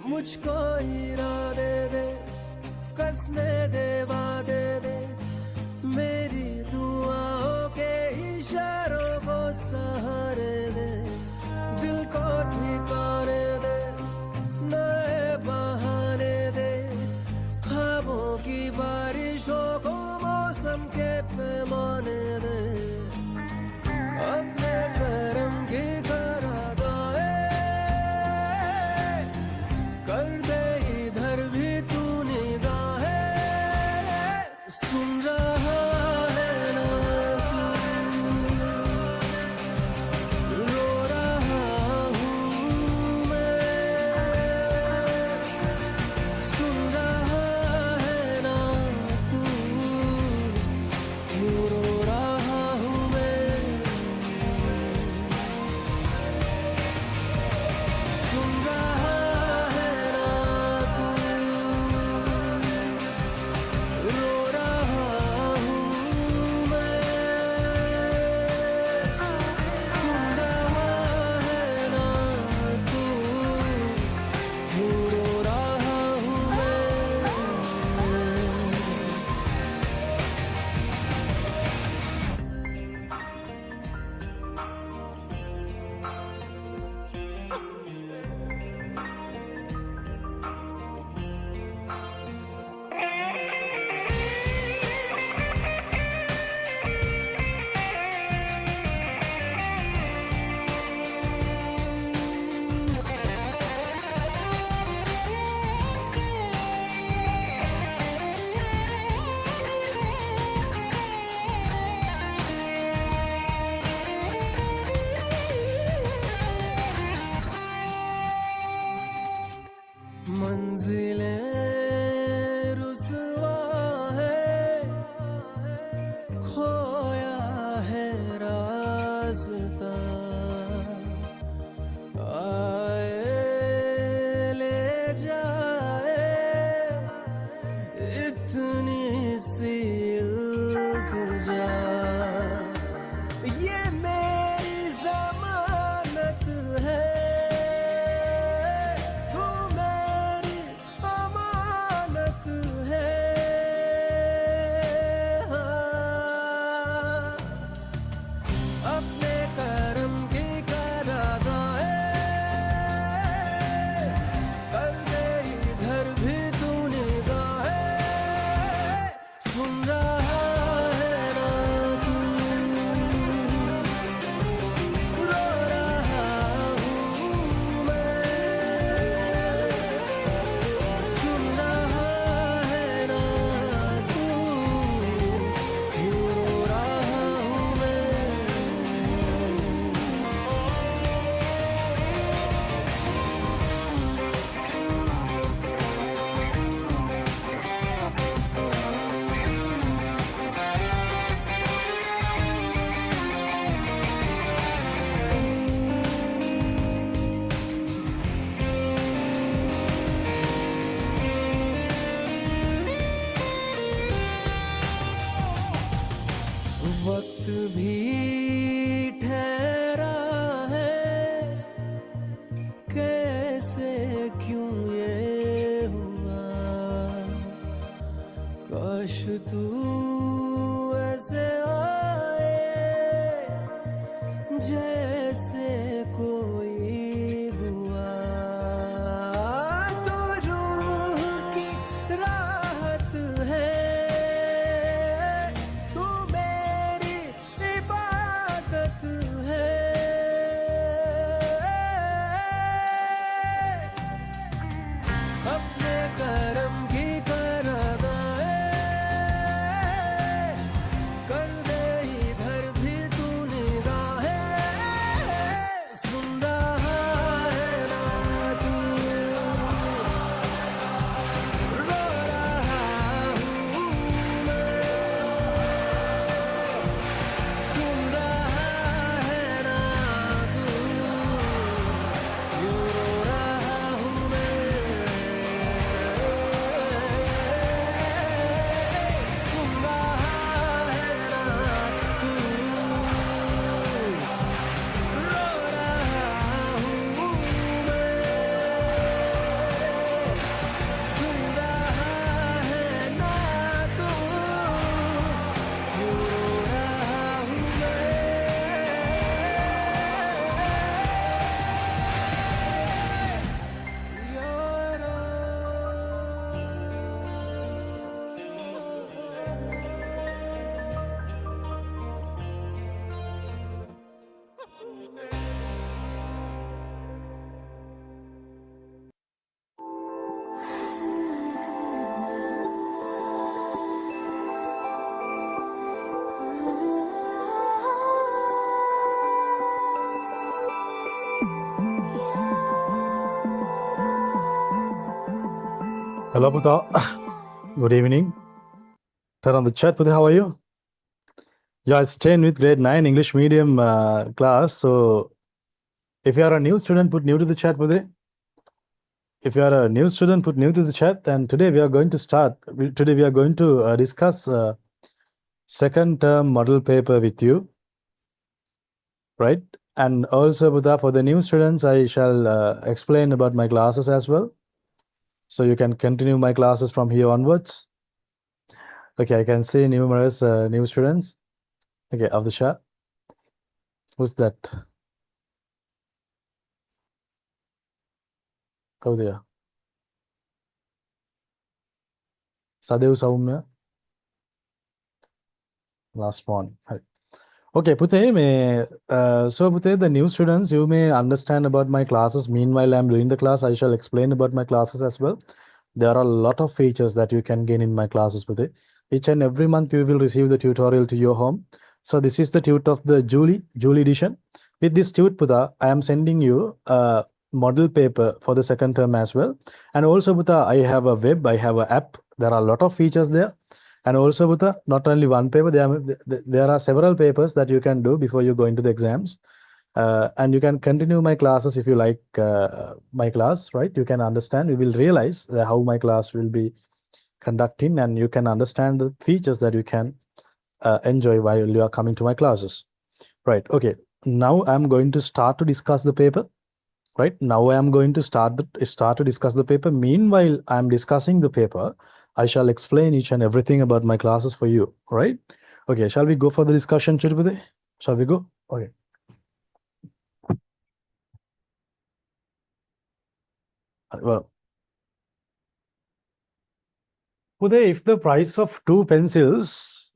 मुझको इरादे दे, कसमें दे, वादे दे, मेरी दुआओं के इशारों को सहारे दे, दिल को ठिकाने दे, नए बहाने दे, ख्वाबों की बारिशों को मौसम के पैमाने दे, अपने करम की करादाए कर दे इधर भी तू निगाहें, सुन रहा है ना तू, रो रहा हूँ मैं, सुन रहा है ना तू, रो रहा हूँ मैं, सुन रहा है ना तू, रो रहा हूँ मैं, सुन रहा है ना तू, रो रहा हूँ मैं। मंजिलें रुसवा है, खोया है रास्ता, आए ले जाए इतनी सी इल्तिजा, ये मेरी जमानत है, तू मेरी अमानत है, हाँ। अपने करम की करादाए कर दे इधर भी तू निगाहें, सुन रहा है ना तू, रो रहा हूँ मैं, सुन रहा है ना तू, रो रहा हूँ मैं। वक्त भी ठहरा है, कैसे क्यों ये हुआ, काश तू ऐसे आए जैसे कोई दुआ, तो रूह की राहत है, तू मेरी इबादत है, अपने करम की करादाए कर दे इधर भी तू निगाहें, Hello, Puta. Good evening. Turn on the chat, Puta. How are you? Yeah, I staying with grade 9 English medium class. So if you are a new student, put new to the chat, Puta. If you are a new student, put new to the chat. And today we are going to start. Today we are going to discuss second term model paper with you, right? And also, Puta, for the new students, I shall explain about my classes as well. So you can continue my classes from here onwards. Okay, I can see numerous new students. Okay, of the chat. Who's that? Oh, there. Sadev Saumya. Last one. Okay, Pute, so Pute, the new students, you may understand about my classes. Meanwhile, I'm doing the class. I shall explain about my classes as well. There are a lot of features that you can gain in my classes, Pute. Each and every month, you will receive the tutorial to your home. So this is the tute of the Julie edition. With this tute, Puta, I am sending you a model paper for the second term as well. And also, Puta, I have a web, I have an app. There are a lot of features there. And also, Buddha, not only one paper, there are several papers that you can do before you go into the exams. And you can continue my classes if you like my class, right? You can understand, you will realize how my class will be conducting, and you can understand the features that you can enjoy while you are coming to my classes. Right, okay. Now I'm going to start to discuss the paper. Right now, I am going to start to discuss the paper. Meanwhile, I am discussing the paper. I shall explain each and everything about my classes for you. Right? Okay. Shall we go for the discussion, Chirupati? Shall we go? Okay. Well, Uday, if the price of two pencils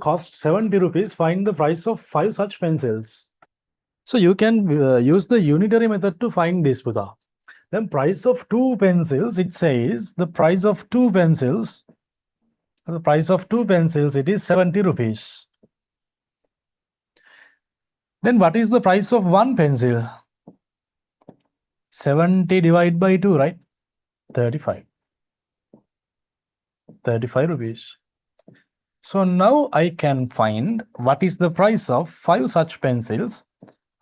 cost 70 rupees, find the price of five such pencils. So you can use the unitary method to find this, Buddha. Then price of two pencils, it says the price of two pencils. The price of two pencils, it is 70 rupees. Then what is the price of one pencil? 70 divided by 2, right? 35. 35 rupees. So now I can find what is the price of five such pencils.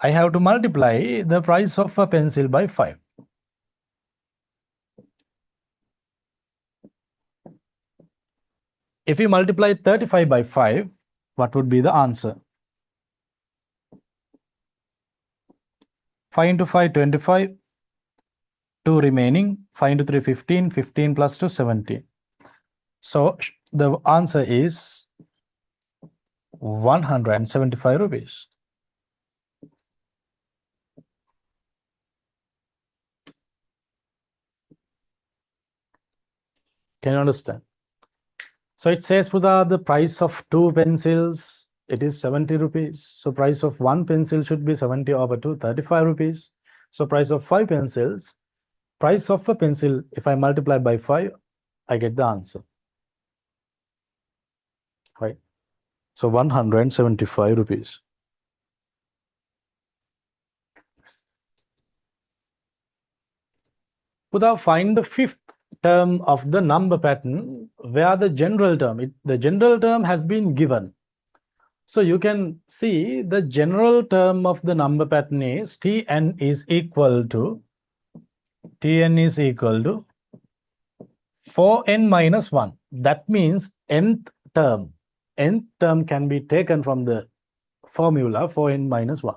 I have to multiply the price of a pencil by 5. If you multiply 35 by 5, what would be the answer? 5 into 5, 25. 2 remaining. 5 into 3, 15. 15 plus 2, 17. So the answer is 175 rupees. Can you understand? So it says for the price of two pencils, it is 70 rupees. So price of one pencil should be 70 over 2, 35 rupees. So price of five pencils, price of a pencil, if I multiply by 5, I get the answer. Right? So 175 rupees. Now find the fifth term of the number pattern where the general term, the general term has been given. So you can see the general term of the number pattern is Tn is equal to 4n minus 1. That means nth term. Nth term can be taken from the formula 4n minus 1.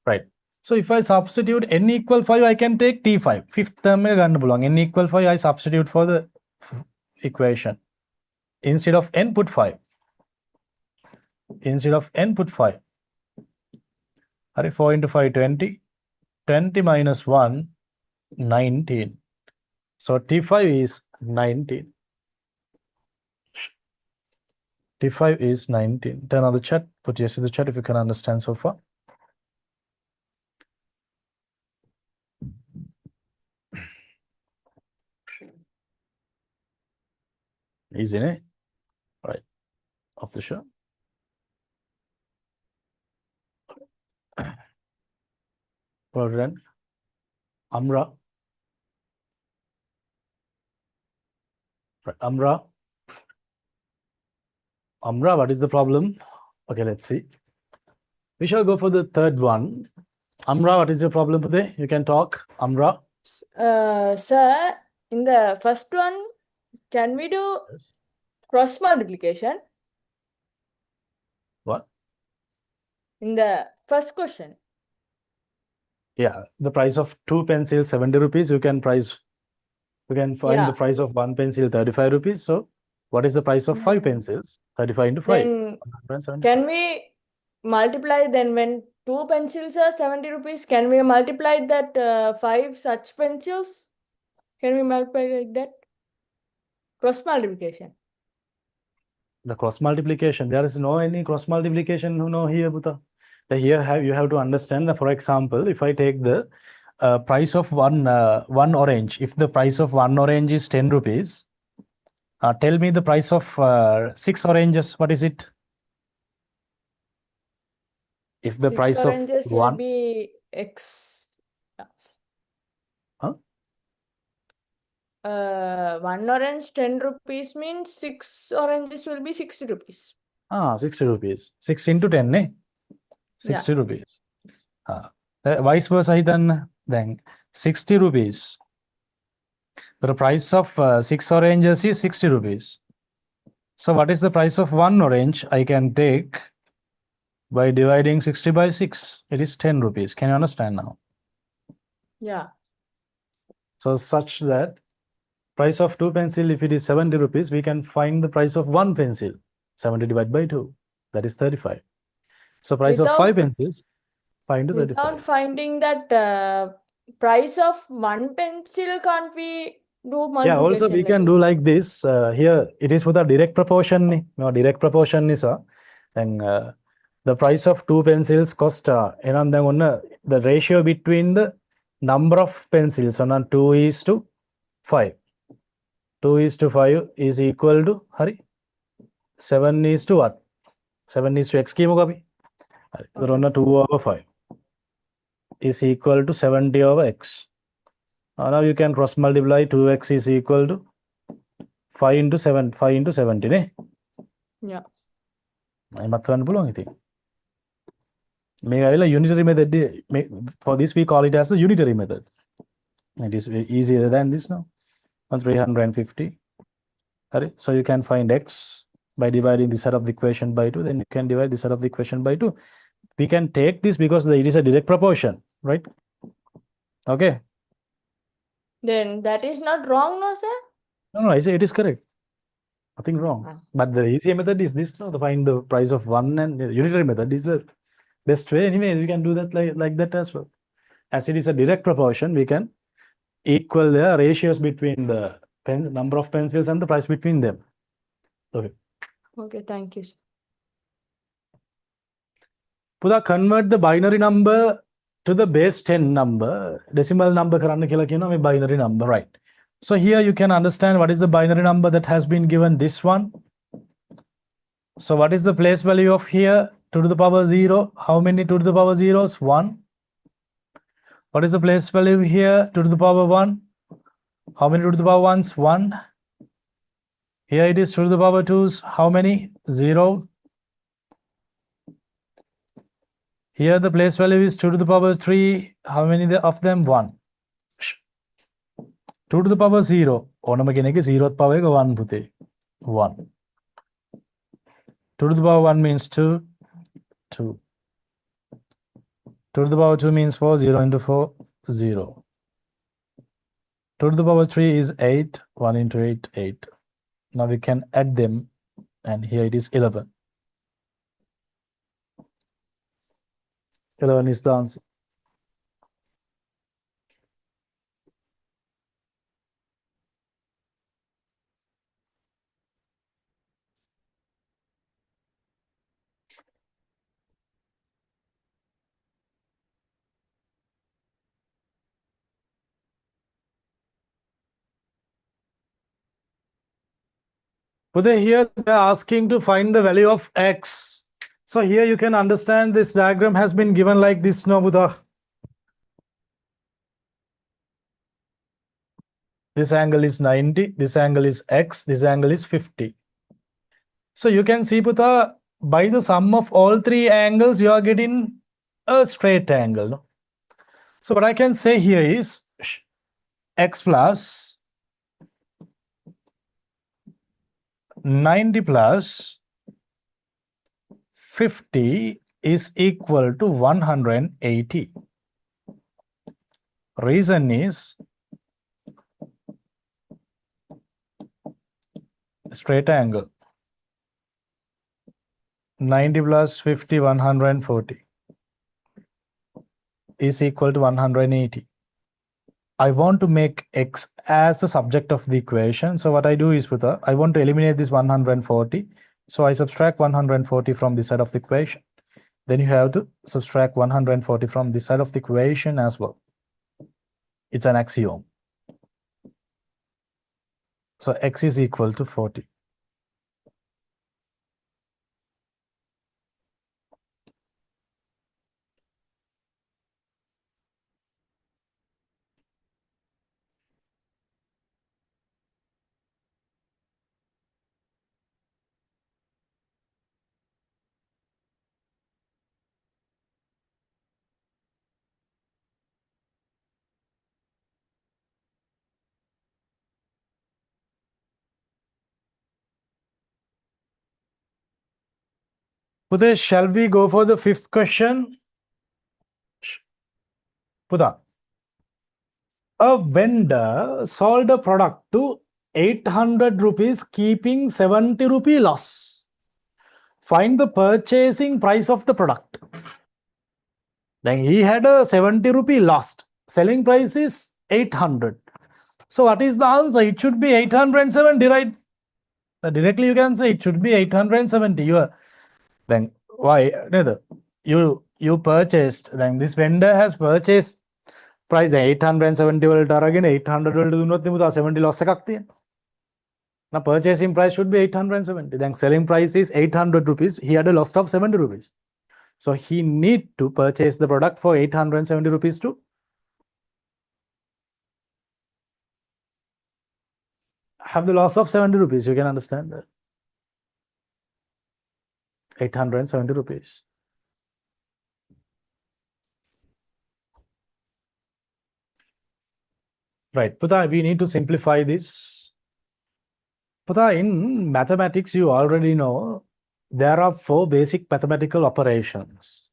Right. So if I substitute n equal 5, I can take t5. Fifth term belong. N equal 5, I substitute for the equation. Instead of n, put 5. Instead of n, put 5. 4 into 5, 20. 20 minus 1, 19. So T5 is 19. T5 is 19. Turn on the chat. Put yes in the chat if you can understand so far. Easy, eh? Right. Off the show. Well done. Amra. Right. Amra, what is the problem? Okay, let's see. We shall go for the third one. Amra, what is your problem today? You can talk. Amra. Sir, in the first one, can we do cross multiplication? What? In the first question. Yeah, the price of 2 pencils, 70 rupees. You can find Yeah. the price of 1 pencil, 35 rupees. So what is the price of 5 pencils? 35 into 5. Then 175. can we multiply, then when 2 pencils are 70 rupees, can we multiply that 5 such pencils? Can we multiply like that? Cross multiplication. The cross multiplication, there is no any cross multiplication here, Buddha. Here you have to understand that, for example, if I take the price of one orange, if the price of one orange is 10 rupees, tell me the price of 6 oranges, what is it? If the 6 price of oranges will one, be X. huh? 1 orange 10 rupees means 6 oranges will be 60 rupees. 60 rupees. 6 into 10, eh? 60 rupees. Vice versa, then 60 rupees. The price of 6 oranges is 60 rupees. So what is the price of one orange? I can take by dividing 60 by 6. It is 10 rupees. Can you understand now? Yeah. So such that price of 2 pencil, if it is 70 rupees, we can find the price of 1 pencil. 70 divided by 2. That is 35. So price of 5 pencils, 5 into 35. Without finding that price of 1 pencil, can't we do multiplication? Yeah, also we can do like this. Here it is with a direct proportion. No, direct proportion is then the price of 2 pencils cost the ratio between the number of pencils on 2 is to 5. 2 is to 5 is equal to 7 is to what? 7 is to x ki moga bhi. 2 over 5 is equal to 70 over x. Now you can cross multiply. 2x is equal to 5 into 7, 5 into 70, ne? Yeah. Unitary method. For this we call it as the unitary method. It is easier than this now. 350. So you can find x by dividing this side of the equation by 2. Then you can divide this side of the equation by 2. We can take this because it is a direct proportion, right? Okay. Then that is not wrong, no, sir? No, I say it is correct. Nothing wrong. But the easier method is this, to find the price of one, and the unitary method is the best way. Anyway, we can do that like that as well. As it is a direct proportion, we can equal the ratios between the number of pencils and the price between them. Okay. Okay, thank you. Puda, convert the binary number to the base 10 number. Decimal number karanna kiyala kiyana binary number, right? So here you can understand what is the binary number that has been given, this one. So what is the place value of here? 2 to the power 0. How many 2 to the power zeros? 1. What is the place value here? 2 to the power 1. How many 2 to the power 1s? 1. Here it is 2 to the power 2s. How many? 0. Here the place value is 2 to the power 3. How many of them? 1. 2 to the power 0. ඕනම කෙනෙක්ගේ 0th power එක 1 පුතේ. 1. 2 to the power 1 means 2. 2. 2 to the power 2 means 4. 0 into 4, 0. 2 to the power 3 is 8. 1 into 8, 8. Now we can add them, and here it is 11. 11 is the answer. But here they're asking to find the value of x. So here you can understand this diagram has been given like this, no, Buddha? This angle is 90. This angle is x. This angle is 50. So you can see, Putha, by the sum of all three angles, you are getting a straight angle. No? So what I can say here is x plus 90 plus 50 is equal to 180. Reason is straight angle. 90 plus 50, 140 is equal to 180. I want to make x as the subject of the equation. So what I do is, I want to eliminate this 140. So I subtract 140 from this side of the equation. Then you have to subtract 140 from this side of the equation as well. It's an axiom. So x is equal to 40. Pudha, shall we go for the fifth question? Pudha, a vendor sold a product to 800 rupees, keeping 70 rupee loss. Find the purchasing price of the product. Then he had a 70 rupee lost. Selling price is 800. So what is the answer? It should be 870, right? Directly you can say it should be 870. Then why? You purchased. Then this vendor has purchased price 870 වලට අරගෙන 800 වලට දුන්නොත් නෙමෙයි 70 loss එකක් තියෙන. Now purchasing price should be 870. Then selling price is 800 rupees. He had a loss of 70 rupees. So he need to purchase the product for 870 rupees to have the loss of 70 rupees. You can understand that. 870 rupees. Right, Putha, we need to simplify this. Putha, in mathematics, you already know there are 4 basic mathematical operations.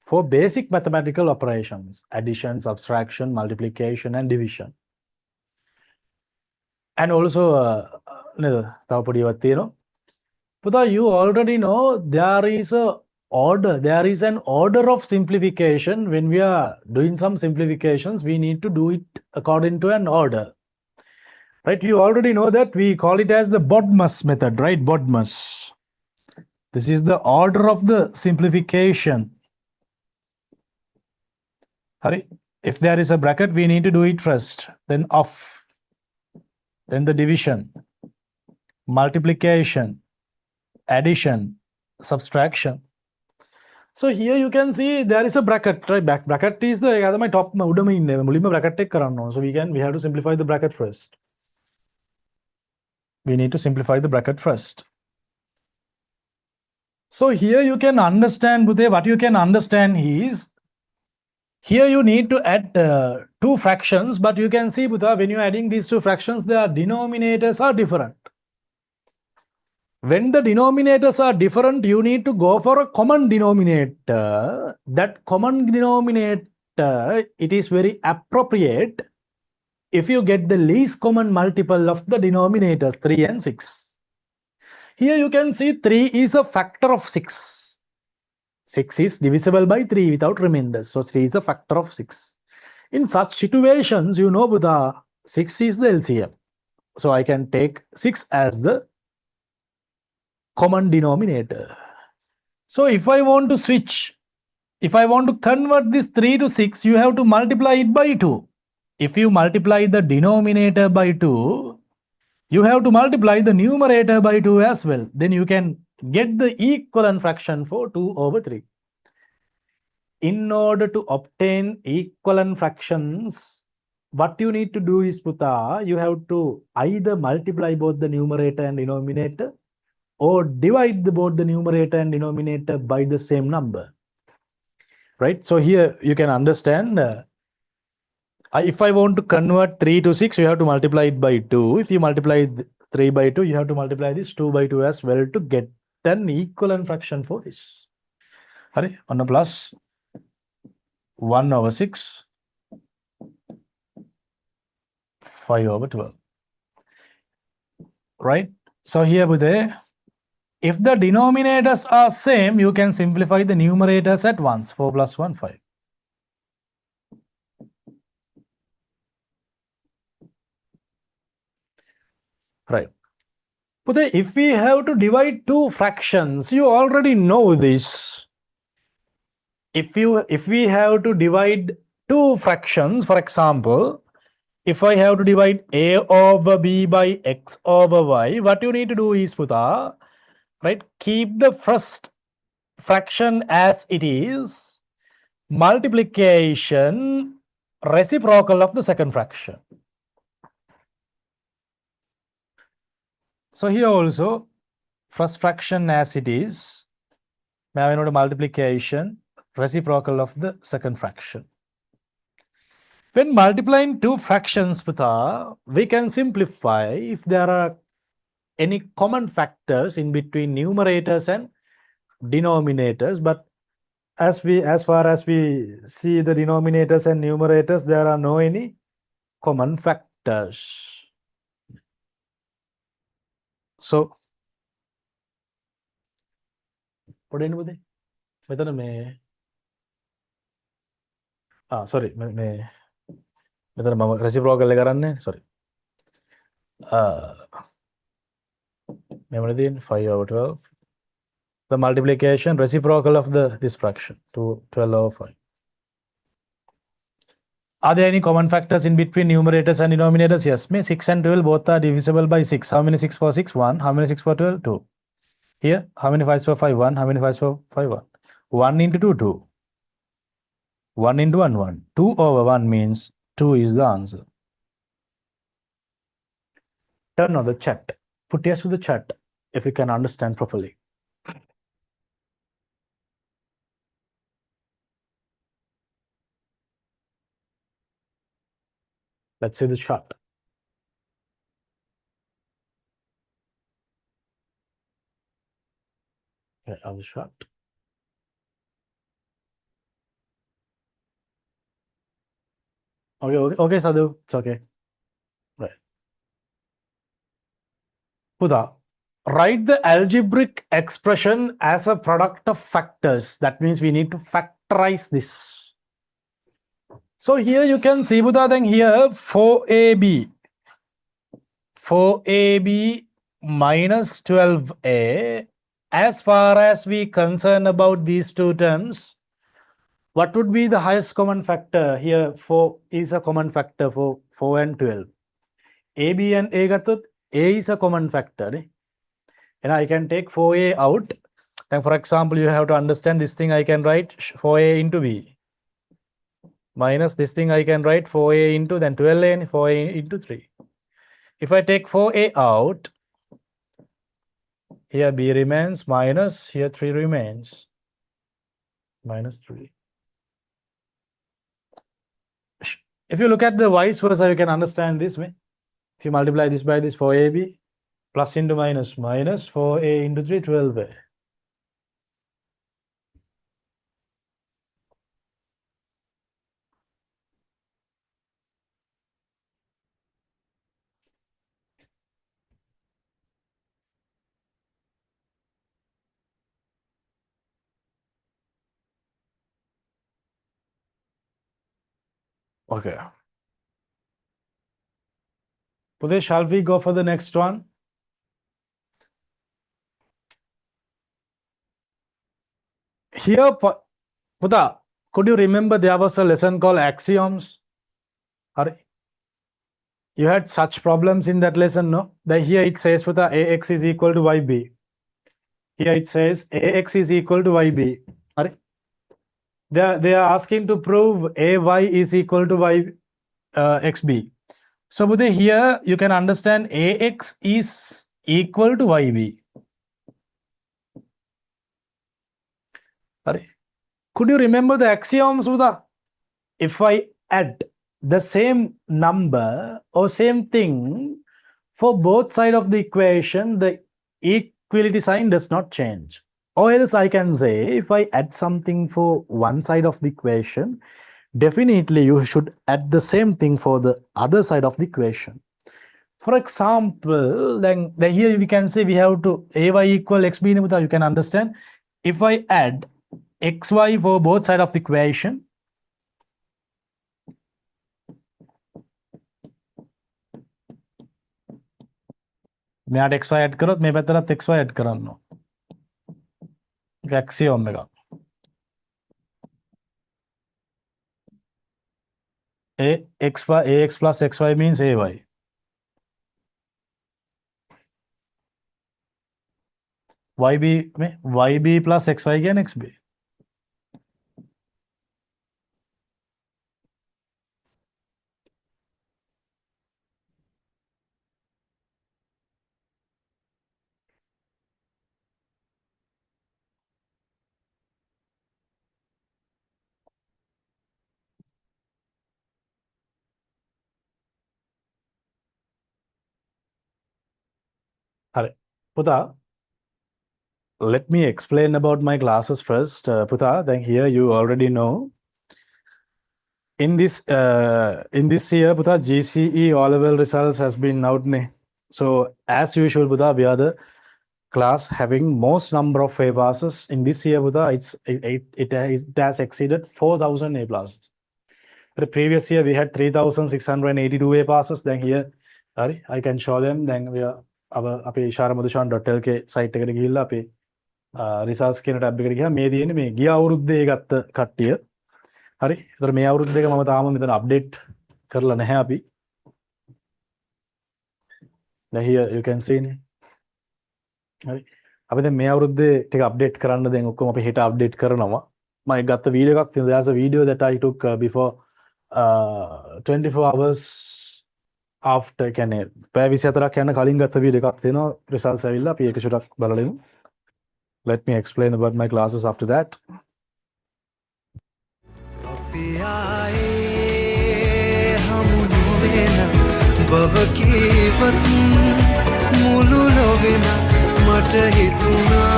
4 basic mathematical operations: addition, subtraction, multiplication, and division. And also, Putha, you already know there is a order. There is an order of simplification. When we are doing some simplifications, we need to do it according to an order. Right? You already know that we call it as the Bodmas method, right? Bodmas. This is the order of the simplification. Hari, if there is a bracket, we need to do it first, then off, then the division, multiplication, addition, subtraction. So here you can see there is a bracket, right? Bracket is the my top bracket take so we have to simplify the bracket first. We need to simplify the bracket first. So here you can understand, Bhute, what you can understand is here you need to add 2 fractions, but you can see, Bhute, when you're adding these 2 fractions, their denominators are different. When the denominators are different, you need to go for a common denominator. That common denominator, it is very appropriate if you get the least common multiple of the denominators, 3 and 6. Here you can see 3 is a factor of 6. 6 is divisible by 3 without remainders. So 3 is a factor of 6. In such situations, you know, Buddha, 6 is the LCM. So I can take 6 as the common denominator. So if I want to switch, if I want to convert this 3 to 6, you have to multiply it by 2. If you multiply the denominator by 2, you have to multiply the numerator by 2 as well. Then you can get the equivalent fraction for 2 over 3. In order to obtain equivalent fractions, what you need to do is, Puta, you have to either multiply both the numerator and denominator or divide both the numerator and denominator by the same number. Right? So here you can understand, if I want to convert 3 to 6, you have to multiply it by 2. If you multiply 3 by 2, you have to multiply this 2 by 2 as well to get an equivalent fraction for this. Right? On a plus 1 over 6, 5 over 12. Right? So here, Bude, if the denominators are same, you can simplify the numerators at once. 4 plus 1, 5. Right. But if we have to divide two fractions, you already know this. If we have to divide two fractions, for example, if I have to divide a over b by x over y, what you need to do is, Puta, right, keep the first fraction as it is, multiplication reciprocal of the second fraction. So here also, first fraction as it is, now I know the multiplication reciprocal of the second fraction. When multiplying two fractions, Putha, we can simplify if there are any common factors in between numerators and denominators. But as far as we see the denominators and numerators, there are no any common factors. So, what do you මෙතන මේ sorry මෙතන මම reciprocal එක කරන්නේ sorry මෙවන තියෙන්නේ 5 over 12 the multiplication reciprocal of this fraction to 12 over 5. Are there any common factors in between numerators and denominators? Yes. 6 and 12 both are divisible by 6. How many 6 for 6? 1. How many 6 for 12? 2. Here, how many 5s for 5? 1. How many 5s for 5? 1. 1 into 2, 2. 1 into 1, 1. 2 over 1 means 2 is the answer. Turn on the chat. Put yes to the chat if you can understand properly. Let's see the chart. Okay, other chart. Okay, Sadhu, it's okay. Right. Huda, write the algebraic expression as a product of factors. That means we need to factorize this. So here you can see, Buddha, then here 4ab minus 12a. As far as we concern about these two terms, what would be the highest common factor? Here 4 is a common factor for 4 and 12. ab and a gatot, a is a common factor. And I can take 4a out. And for example, you have to understand this thing I can write 4a into b. Minus this thing I can write 4a into then 12a and 4a into 3. If I take 4a out, here b remains minus, here 3 remains. Minus 3. If you look at the vice versa, you can understand this way. If you multiply this by this 4ab, plus into minus, minus 4a into 3, 12a. Okay. Pudesh, shall we go for the next one? Here, Puda, could you remember there was a lesson called axioms? You had such problems in that lesson, no? That here it says, Puda, ax is equal to yb. Here it says ax is equal to yb. They are asking to prove ay is equal to y. xb. So Bude, here you can understand ax is equal to yb. Could you remember the axioms, Buddha? If I add the same number or same thing for both sides of the equation, the equality sign does not change. Or else I can say, if I add something for one side of the equation, definitely you should add the same thing for the other side of the equation. For example, then here we can say we have to ay equal xb. You can understand, if I add xy for both sides of the equation, මෙයාට xy add කරොත් මේ පැත්තටත් xy add කරන්න ඕන. axiom එක. ax plus xy means ay. yb plus xy කියන්නේ xb. හරි. පුතා, let me explain about my classes first. Puta, then here you already know. In this year, Puta, GCE all-level results has been out. So as usual, Puta, we are the class having most number of A passes. In this year, Puta, it has exceeded 4,000 A passes. The previous year we had 3,682 A passes. Then here, I can show them. Then we are අපේ isharamudushan.lk site එකට ගිහිල්ලා අපේ results කියන tab එකට ගියා. මේ තියෙන්නේ මේ ගිය අවුරුද්දේ ගත්ත කට්ටිය. හරි. ඒතර මේ අවුරුද්දේක මම තාම මෙතන අප්ඩේට් කරලා නැහැ අපි. Now here you can see නේ. හරි. අපි දැන් මේ අවුරුද්දේ ටික අප්ඩේට් කරන්න දැන් ඔක්කොම අපි හෙට අප්ඩේට් කරනවා. මම ගත්ත වීඩියෝ එකක් තියෙනවා. There's a video that I took before 24 hours after කියන්නේ පැය 24ක් යන කලින් ගත්ත වීඩියෝ එකක් තියෙනවා results ඇවිල්ලා අපි ඒක ෂොටක් බලලා ඉමු. Let me explain about my classes after that. අපි ආයේ හමුු වෙන බවකීවත් මුළු නොවෙන මට හිතුණා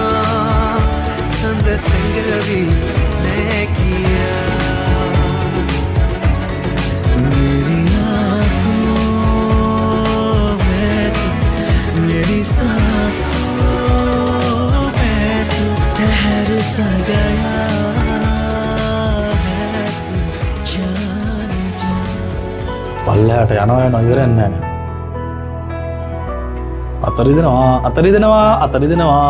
සඳ සැඟවි නෑ කියා मेरी सांसों में तू ठहर सा गया है तू जाने जा पल्लehට යනවා ඉවරන්නේ නැහැ. අතරි දෙනවා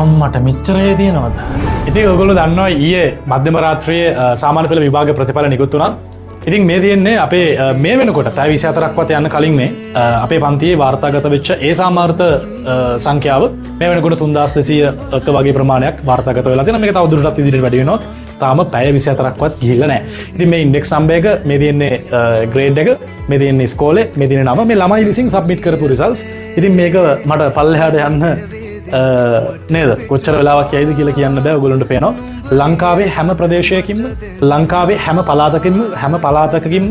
අම්මට මෙච්චරේ තියෙනවද? ඉතින් ඔයගොල්ලෝ දන්නවා ඊයේ මධ්‍යම රාත්‍රියේ සාමාන්‍ය පෙළ විභාග ප්‍රතිඵල නිකුත් වුණා. ඉතින් මේ තියෙන්නේ අපේ මේ වෙනකොට පැය 24ක්වත් යන්න කලින් මේ අපේ පන්තියේ වාර්තාගත වෙච්ච ඒ සාමාර්ථ සංඛ්‍යාව මේ වෙනකොට 3200ක වගේ ප්‍රමාණයක් වාර්තාගත වෙලා තියෙනවා. මේක තවදුරටත් ඉදිරියට වැඩි වෙනවා. තාම පැය 24ක්වත් ගිහිල්ලා නැහැ. ඉතින් මේ ඉන්ඩෙක්ස් නම්බර් එක මේ තියෙන්නේ ග්‍රේඩ් එක මේ තියෙන්නේ ස්කෝලේ මේ තියෙන්නේ නම මේ ළමයි විසින් සබ්මිට් කරපු රිසල්ට්ස්. ඉතින් මේක මට පල්ලෙහාට යන්න නේද කොච්චර වෙලාවක් යයිද කියලා කියන්න බෑ. ඔයගොල්ලන්ට පේනවා ලංකාවේ හැම ප්‍රදේශයකින්ම ලංකාවේ හැම පළාතකකින්ම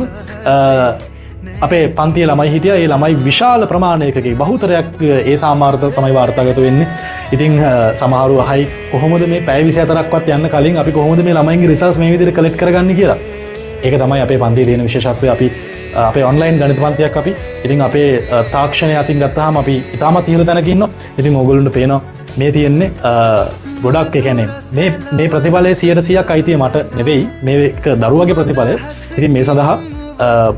අපේ පන්තියේ ළමයි හිටියා. ඒ ළමයි විශාල ප්‍රමාණයකගේ බහුතරයක් ඒ සාමාර්ථ තමයි වාර්තාගත වෙන්නේ. ඉතින් සමහරව අහයි කොහොමද මේ පැය 24ක්වත් යන්න කලින් අපි කොහොමද මේ ළමයින්ගේ රිසල්ට්ස් මේ විදිහට කලෙක්ට් කරගන්නේ කියලා. ඒක තමයි අපේ පන්තියේ තියෙන විශේෂත්වය. අපි අපේ ඔන්ලයින් ගණිත පන්තියක් අපි. ඉතින් අපේ තාක්ෂණය අතින් ගත්තාම අපි ඉතාමත් ඉහළ තැනක ඉන්නවා. ඉතින් ඕගොල්ලන්ට පේනවා මේ තියෙන්නේ ගොඩක් ඒ කියන්නේ මේ ප්‍රතිඵලයේ 100%ක් අයිතිය මට නෙවෙයි. මේක දරුවගේ ප්‍රතිඵලය. ඉතින් මේ සඳහා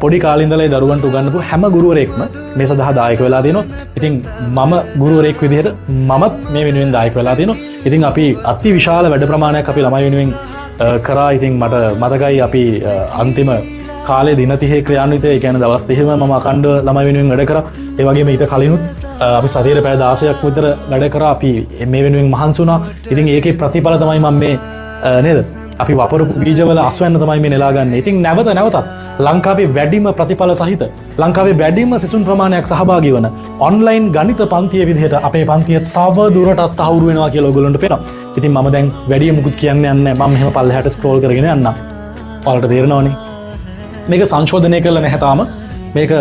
පොඩි කාලේ ඉඳලා දරුවන්ට උගන්වපු හැම ගුරුවරයෙක්ම මේ සඳහා දායක වෙලා තියෙනවා. ඉතින් මම ගුරුවරයෙක් විදිහට මමත් මේ වෙනුවෙන් දායක වෙලා තියෙනවා. ඉතින් අපි අති විශාල වැඩ ප්‍රමාණයක් අපි ළමයි වෙනුවෙන් කරා. ඉතින් මට මතකයි අපි අන්තිම කාලේ දින 30 ක්‍රියාන්විතය ඒ කියන්නේ දවස් 30ම මම අඛණ්ඩව ළමයි වෙනුවෙන් වැඩ කරා. ඒ වගේම ඊට කලිනුත් අපි සතියේ පැය 16ක් විතර වැඩ කරා. අපි මේ වෙනුවෙන් මහන්සි වුණා. ඉතින් ඒකේ ප්‍රතිඵල තමයි මම මේ නේද අපි වපුරපු බීජවල අස්වැන්න තමයි මේ නෙලා ගන්න. ඉතින් නැවතත් ලංකාවේ වැඩිම ප්‍රතිඵල සහිත ලංකාවේ වැඩිම සිසුන් ප්‍රමාණයක් සහභාගී වන ඔන්ලයින් ගණිත පන්තිය විදිහට අපේ පන්තිය තව දුරටත් තහවුරු වෙනවා කියලා ඔයගොල්ලන්ට පේනවා. ඉතින් මම දැන් වැඩි මුකුත් කියන්නේ නැහැ. මම මෙහෙම පල්ලෙහාට ස්ක්‍රෝල් කරගෙන යන්නම්. ඔයාලට තේරෙනවනේ. මේක සංශෝධනය කරලා නැහැ තාම. මේක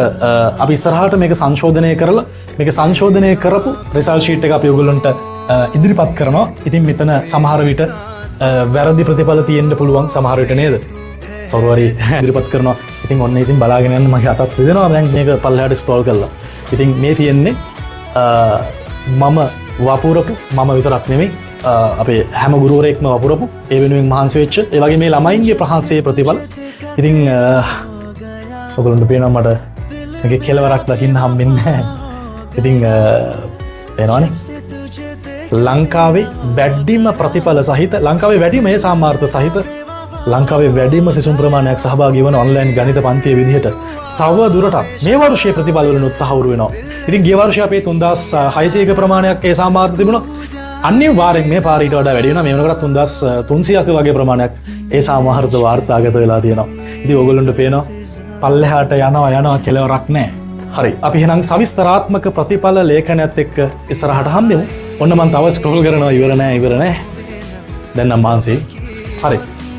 අපි ඉස්සරහට මේක සංශෝධනය කරලා මේක සංශෝධනය කරපු රිසල්ට් ෂීට් එක අපි ඔයගොල්ලන්ට ඉදිරිපත් කරනවා. ඉතින් මෙතන සමහර විට වැරදි ප්‍රතිඵල තියෙන්න පුළුවන් සමහර විට නේද? කවුරු හරි ඉදිරිපත් කරනවා. ඉතින් ඔන්න ඉතින් බලාගෙන යන්න මගේ අතත් රිදෙනවා දැන් මේක පල්ලෙහාට ස්ක්‍රෝල් කරලා. ඉතින් මේ තියෙන්නේ මම වපුරපු මම විතරක් නෙමෙයි අපේ හැම ගුරුවරයෙක්ම වපුරපු ඒ වෙනුවෙන් මහන්සි වෙච්ච ඒ වගේ මේ ළමයින්ගේ ප්‍රහාසයේ ප්‍රතිඵල. ඉතින් ඔයගොල්ලන්ට පේනවා මට මේකේ කෙලවරක් දකින්න හම්බෙන්නේ නැහැ. ඉතින් පේනවනේ ලංකාවේ වැඩිම ප්‍රතිඵල සහිත ලංකාවේ වැඩිම ඒ සාමාර්ථ සහිත ලංකාවේ වැඩිම සිසුන් ප්‍රමාණයක් සහභාගී වන ඔන්ලයින් ගණිත පන්තිය විදිහට තව දුරටත් මේ වර්ෂයේ ප්‍රතිඵල වලින් උත්සාහවරු වෙනවා. ඉතින් ගිය වර්ෂයේ අපේ 3600ක ප්‍රමාණයක් ඒ සාමාර්ථ තිබුණා. අනිවාර්යෙන් මේ පාර ඊට වඩා වැඩි වෙනවා. මේ වෙනකොට 3300ක වගේ ප්‍රමාණයක් ඒ සාමාර්ථ වාර්තාගත වෙලා තියෙනවා. ඉතින් ඕගොල්ලන්ට පේනවා පල්ලෙහාට යනවා කෙලවරක් නැහැ. හරි. අපි එහෙනම් සවිස්තරාත්මක ප්‍රතිඵල ලේඛනයත් එක්ක ඉස්සරහට හම්බෙමු. ඔන්න මම තව ස්ක්‍රෝල් කරනවා ඉවර නෑ. දැන් නම් මාන්සි. හරි.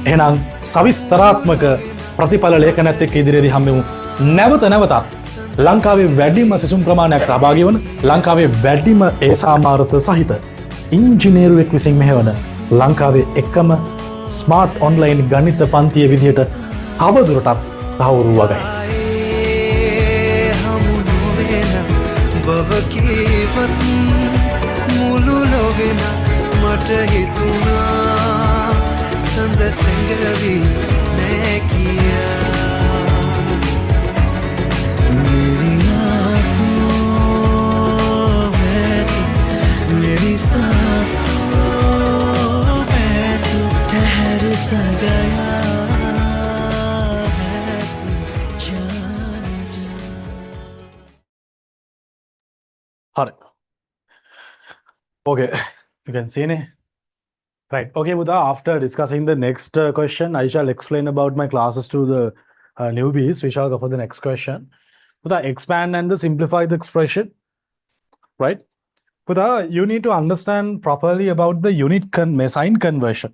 එහෙනම් සවිස්තරාත්මක ප්‍රතිඵල ලේඛනයත් එක්ක ඉදිරියේදී හම්බෙමු. නැවතත් ලංකාවේ වැඩිම සිසුන් ප්‍රමාණයක් සහභාගී වන ලංකාවේ වැඩිම ඒ සාමාර්ථ සහිත ඉංජිනේරුවෙක් විසින් මෙහෙවන ලංකාවේ එකම ස්මාර්ට් ඔන්ලයින් ගණිත පන්තිය විදිහට තවදුරටත් තහවුරු වගයි. බවකීවත් මුළු ලොවෙන මට හිතුණා සඳ සැඟවි නෑ කියා मेरी आँखों में तू मेरी सांसों में तू ठहर सा गया है तू जाने जा. Hard. Okay, you can see it. Right. Okay, Buddha, after discussing the next question, I shall explain about my classes to the newbies. We shall go for the next question. Buddha, expand and simplify the expression. Right. Buddha, you need to understand properly about the sign conversion.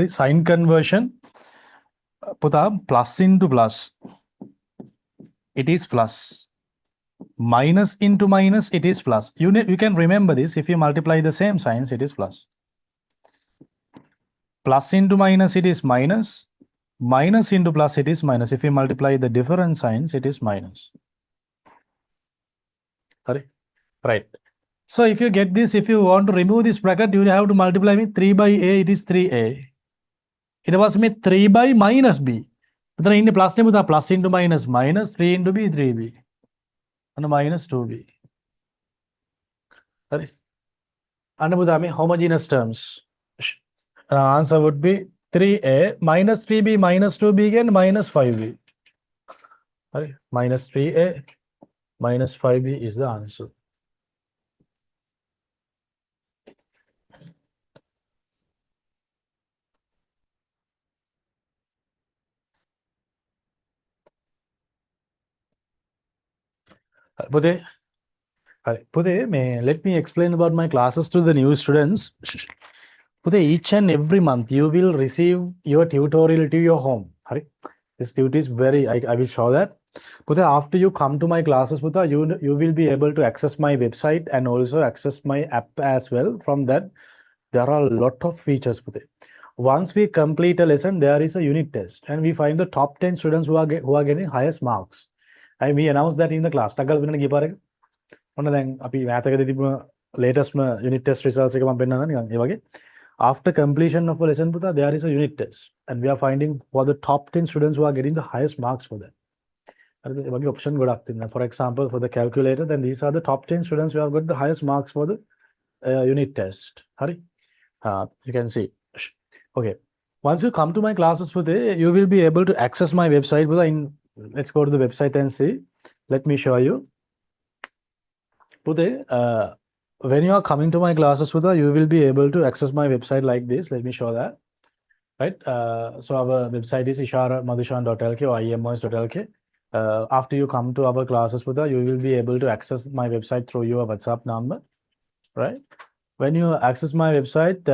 Sign conversion. Buddha, plus into plus. It is plus. Minus into minus, it is plus. You can remember this. If you multiply the same signs, it is plus. Plus into minus, it is minus. Minus into plus, it is minus. If you multiply the different signs, it is minus. Right. So if you get this, if you want to remove this bracket, you have to multiply with 3 by a, it is 3a. It was made 3 by minus b. Then in the plus name, plus into minus, minus 3 into b, 3b. And minus 2b. Sorry. And homogeneous terms. Answer would be 3a minus 3b minus 2b again minus 5b. Sorry. Minus 3a minus 5b is the answer. Pute, let me explain about my classes to the new students. Pute, each and every month you will receive your tutorial to your home. This duty is very, I will show that. Pute, after you come to my classes, Pute, you will be able to access my website and also access my app as well. From that, there are a lot of features. Pute. Once we complete a lesson, there is a unit test and we find the top 10 students who are getting highest marks. And we announced that in the class. Tagal වෙන ගිය පාරක ඔන්න දැන් අපි මෑතකදී තිබුණ latest unit test results එක මම පෙන්නනවා නිකන් ඒ වගේ. After completion of a lesson, Puta, there is a unit test and we are finding for the top 10 students who are getting the highest marks for that. ඒ වගේ option ගොඩක් තියෙනවා. For example, for the calculator, then these are the top 10 students who have got the highest marks for the unit test. Hari? You can see. Okay. Once you come to my classes, Puta, you will be able to access my website. Puta, let's go to the website and see. Let me show you. Pude, when you are coming to my classes, Puda, you will be able to access my website like this. Let me show that. right? So our website is isharamadushan.lk or imos.lk. After you come to our classes, Buddha, you will be able to access my website through your WhatsApp number, right? When you access my website,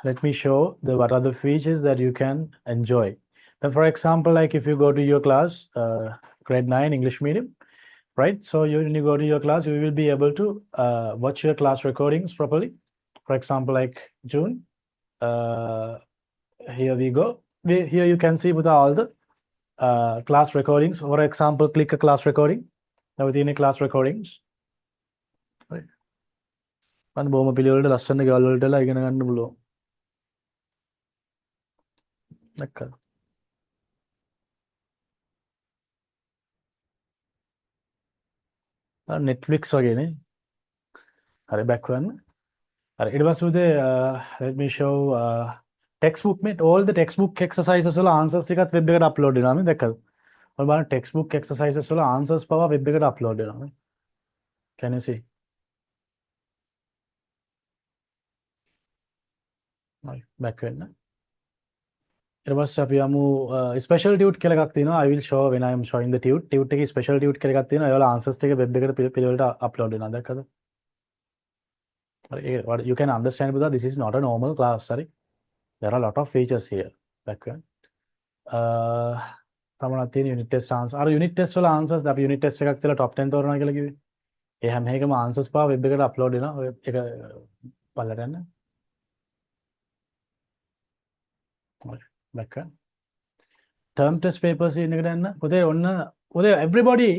let me show what are the features that you can enjoy. Then, for example, like if you go to your class, grade 9 English medium, right? So when you go to your class, you will be able to watch your class recordings properly. For example, like June, here we go. Here you can see with all the class recordings. For example, click a class recording. Now within a class recordings, right? And බොහොම පිළිවෙලට ලස්සන ගෙවල් වලටලා ඉගෙන ගන්න පුළුවන්. දැක්කද? Netflix වගේනේ. හරි back වෙන්න. හරි ඊට පස්සේ උදේ let me show textbook mate all the textbook exercises වල answers ටිකත් web එකට upload වෙනවා මේ දැක්කද? ඔය බලන්න textbook exercises වල answers පවා web එකට upload වෙනවා මේ. Can you see? හරි back වෙන්න. ඊට පස්සේ අපි යමු special tute කියලා එකක් තියෙනවා. I will show when I am showing the tute. Tute එකේ special tute කියලා එකක් තියෙනවා. ඒ වල answers ටික web එකට පිළිවෙලට upload වෙනවා දැක්කද? What you can understand that this is not a normal class, sorry. There are a lot of features here. Background. තමනත් තියෙන unit test answer. අර unit test වල answers අපි unit test එකක් තියලා top 10 තෝරනවා කියලා කිව්වේ. ඒ හැම එකම answers පාව web එකට upload වෙනවා. ඔය එක බලලා යන්න. Background. Term test papers ඉන්න එකට යන්න. පුතේ ඔන්න පුතේ everybody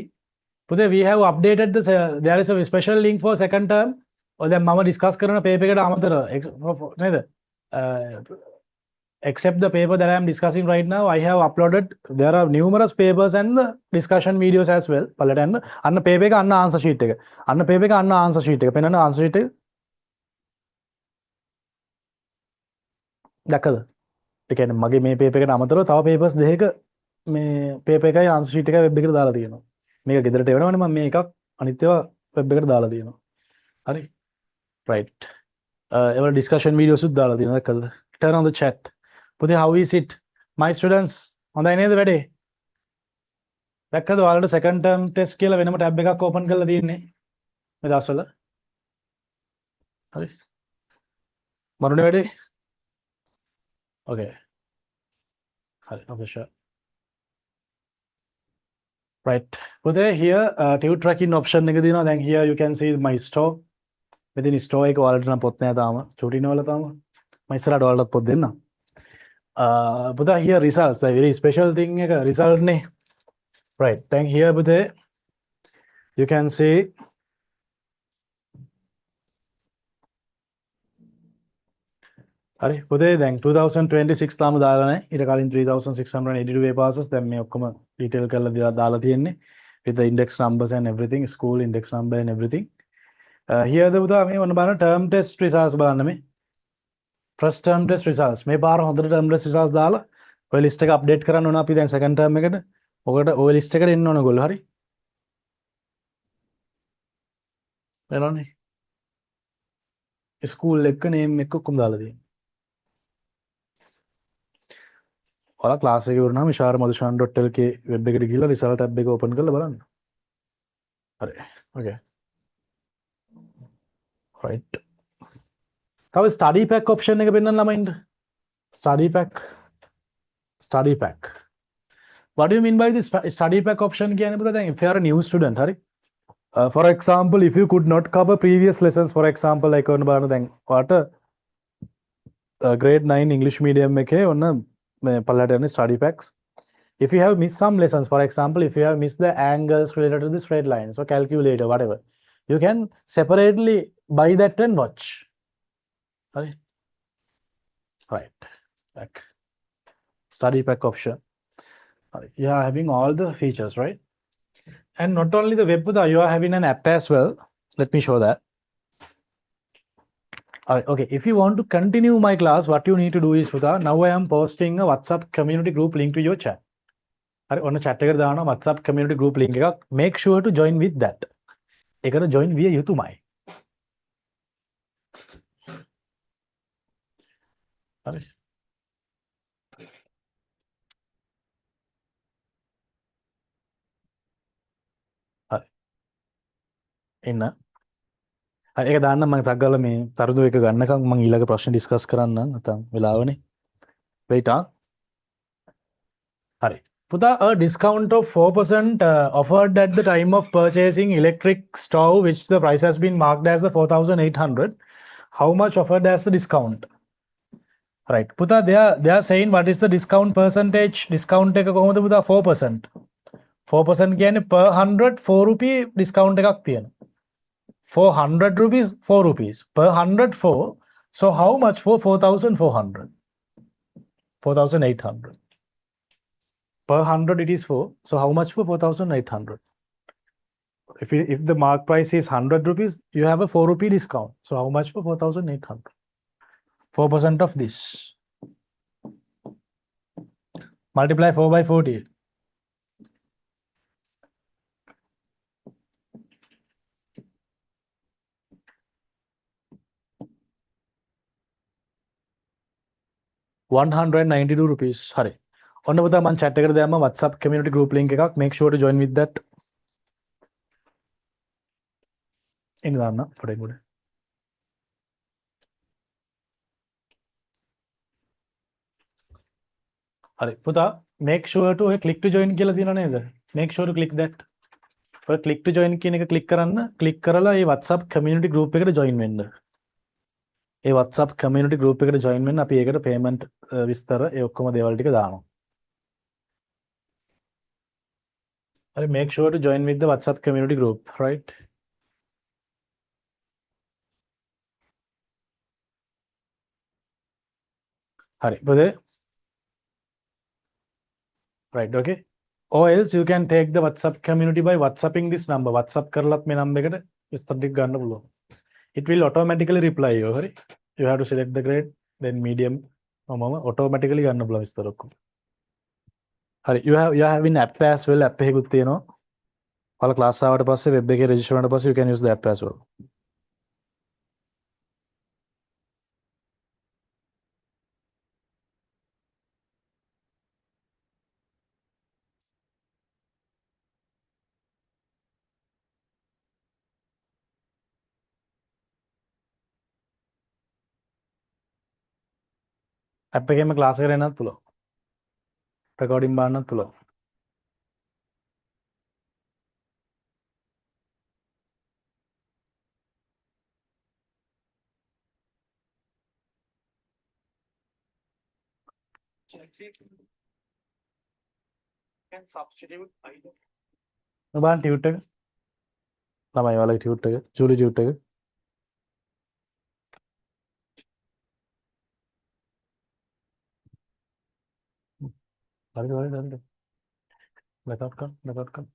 පුතේ we have updated this there is a special link for second term. ඔය දැන් මම ඩිස්කස් කරන පේපර් එකට අමතරව නේද? Except the paper that I am discussing right now, I have uploaded. There are numerous papers and the discussion videos as well. බලට යන්න. අන්න paper එක අන්න answer sheet එක. අන්න paper එක අන්න answer sheet එක. පෙන්නන answer sheet එක. දැක්කද? ඒ කියන්නේ මගේ මේ paper එකට අමතරව තව papers දෙකක මේ paper එකයි answer sheet එකයි web එකට දාලා තියෙනවා. මේක ගෙදරට එවනවනේ මම මේ එකක් අනිත් ඒවා web එකට දාලා තියෙනවා. හරි? Right. Ever discussion videos with Dala. Turn on the chat. Put how is it? My students on the end of the day. That's the second term test killer when I'm tab open color with Asala. Marune ready? Okay. Okay, sure. Right. Put here tube tracking option. Then here you can see my store. Within store එක ඔයාලට නම් පොත් නෑ තාම චූටි නවල තාම මම ඉස්සරහට ඔයාලට පොත් දෙන්න පුතා here results a very special thing එක result නේ right then here පුතේ you can see හරි පුතේ දැන් 2026 තාම දාලා නැහැ ඊට කලින් 3682 way passes දැන් මේ ඔක්කොම detail කරලා දාලා තියෙන්නේ with the index numbers and everything school index number and everything here the පුතා මේ මොන බලන්න term test results බලන්න මේ first term test results මේ පාර හොඳට term test results දාලා ඔය list එක update කරන්න ඕන අපි දැන් second term එකට ඔකට ඔය list එකට එන්න ඕන ඔයගොල්ලෝ හරි එනවනේ ස්කූල් එක name එක ඔක්කොම දාලා තියෙනවා ඔයාලා class එකේ වුණාම isharamadushan.lk web එකට ගිහලා result tab එක open කරලා බලන්න හරි okay right තව study pack option එක පෙන්නන්න ළමයින්ට study pack what do you mean by this study pack option කියන්නේ පුතා දැන් if you are a new student හරි for example if you could not cover previous lessons for example like ඔන්න බලන්න දැන් ඔයාට grade 9 English medium එකේ ඔන්න මේ පළලට යන study packs if you have missed some lessons for example if you have missed the angles related to the straight lines or calculator whatever you can separately buy that and watch right back study pack option you are having all the features right and not only the web you are having an app as well let me show that all right okay if you want to continue my class what you need to do is now I am posting a WhatsApp community group link to your chat on a chat දානවා WhatsApp community group link එකක් make sure to join with that ඒකට join via YouTube ඉන්න. හරි ඒක දාන්න මම ටක් ගාලා මේ තරුදු එක ගන්නකම් මම ඊළඟ ප්‍රශ්න ඩිස්කස් කරන්න නැත්නම් වෙලාවනේ. wait හරි. Puta, a discount of 4% offered at the time of purchasing electric stove, which the price has been marked as the 4,800. How much offered as the discount? Right. Puta, they are saying what is the discount percentage? Discount එක කොහොමද පුතා 4%. 4% කියන්නේ per 100 4 rupee discount එකක් තියෙනවා. 400 rupees 4 rupees per 100 4. So how much for 4,400? 4,800. Per 100 it is 4. So how much for 4,800? If the mark price is 100 rupees, you have a 4 rupee discount. So how much for 4,800? 4% of this. Multiply 4 by 40. ₹192. Hurry. ඔන්න පුතා මම chat එකට දැම්ම WhatsApp community group link එකක්. Make sure to join with that. ඉන්න දාන්න පොඩේ පොඩේ. හරි පුතා make sure to click to join කියලා තියෙනව නේද? Make sure to click that. ඔය click to join කියන එක click කරන්න. click කරලා මේ WhatsApp community group එකට join වෙන්න. ඒ WhatsApp community group එකට join වෙන්න අපි ඒකට payment විස්තර ඒ ඔක්කොම දේවල් ටික දානවා. හරි make sure to join with the WhatsApp community group, right? හරි පුතේ. Right, okay. Or else you can take the WhatsApp community by WhatsApping this number. WhatsApp කරලත් මේ number එකට විස්තර ටික ගන්න පුළුවන්. It will automatically reply you. හරි. You have to select the grade, then medium. මම automatically ගන්න පුළුවන් විස්තර ඔක්කොම. හරි. You have in app as well. app එකකුත් තියෙනවා. ඔයාලා class ආවට පස්සේ web එකේ register වුණාට පස්සේ you can use the app as well. app එකේම class එකට එන්නත් පුළුවන්. recording බලන්නත් පුළුවන්. Can substitute either. බලන්න ටියුට් එක. ළමයි ඔයාලගේ ටියුට් එක. ජූලි ටියුට් එක. හරිද? record කරන්න.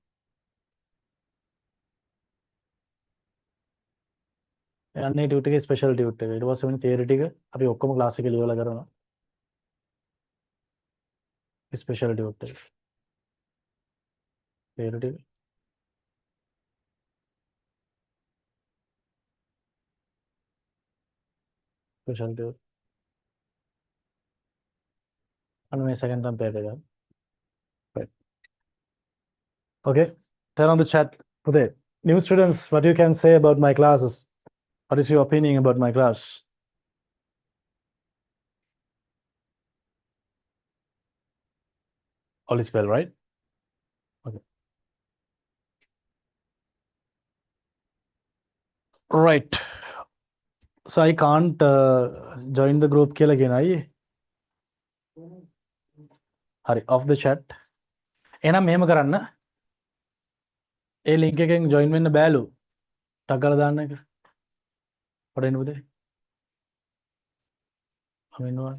යන්නේ ටියුට් එකේ ස්පෙෂල් ටියුට් එක. ඊට පස්සේ වෙන තියරි ටික අපි ඔක්කොම ක්ලාස් එකේ ලියවලා කරනවා. ස්පෙෂල් ටියුට් එක. තියරි ටික. Special tute. අන්න මේ second term paper එක. Right. Okay. Turn on the chat. Pude. New students, what you can say about my classes? What is your opinion about my class? All is well, right? Okay. Right. So I can't join the group කියලා කියන අය. හරි off the chat. එහෙනම් මෙහෙම කරන්න. ඒ link එකෙන් join වෙන්න බෑලු. ටක් ගාලා දාන්න එක. පොඩ එන්න පුතේ. අමිනවා.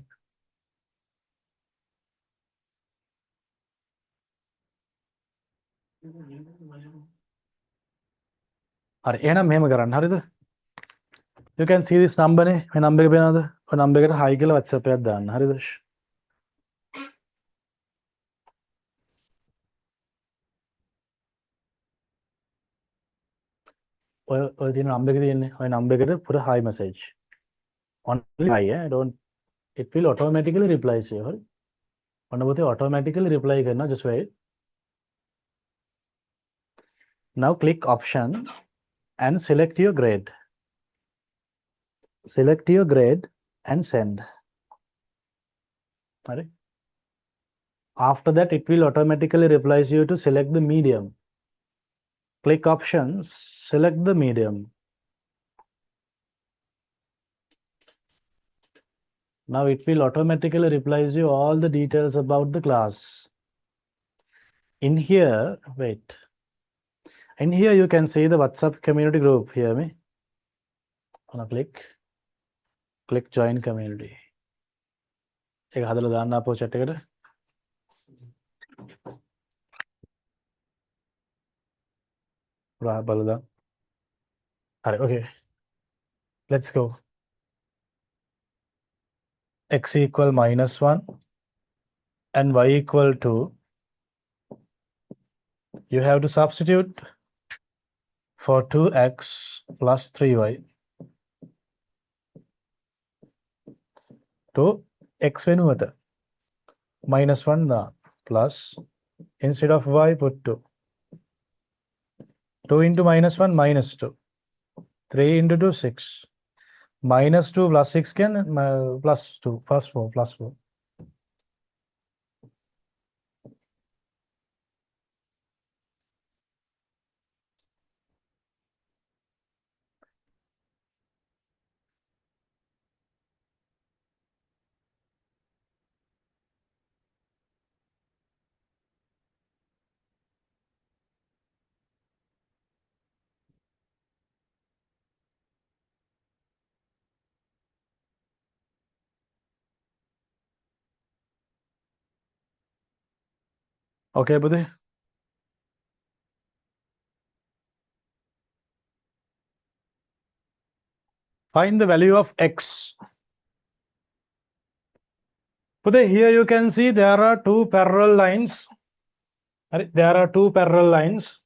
හරි එහෙනම් මෙහෙම කරන්න. හරිද? You can see this number නේ. මේ number එක පේනවද? ඔය number එකට hi කියලා WhatsApp එකක් දාන්න. හරිද? ඔය තියෙන number එක තියෙන්නේ. ඔය number එකට put a hi message. Only hi, don't. It will automatically reply to you. හරි? ඔන්න පුතේ automatically reply කරනවා. Just wait. Now click option. and select your grade. Select your grade and send. Right? After that, it will automatically replace you to select the medium. Click options, select the medium. Now it will automatically replace you all the details about the class. In here, wait. In here you can see the WhatsApp community group. Hear me? Gonna click join community. එක හදලා දාන්න අපෝ chat එකට. බලලා. හරි, okay. Let's go. X equal -1 and y equal 2. You have to substitute for 2x plus 3y to x වෙනුවට -1 දාන්න plus instead of y put 2. 2 into -1 -2. 3 into 2 6. -2 plus 6 can plus 2 plus 4 plus 4. Okay, buddy. Find the value of x. Buddy, here you can see there are two parallel lines. There are two parallel lines.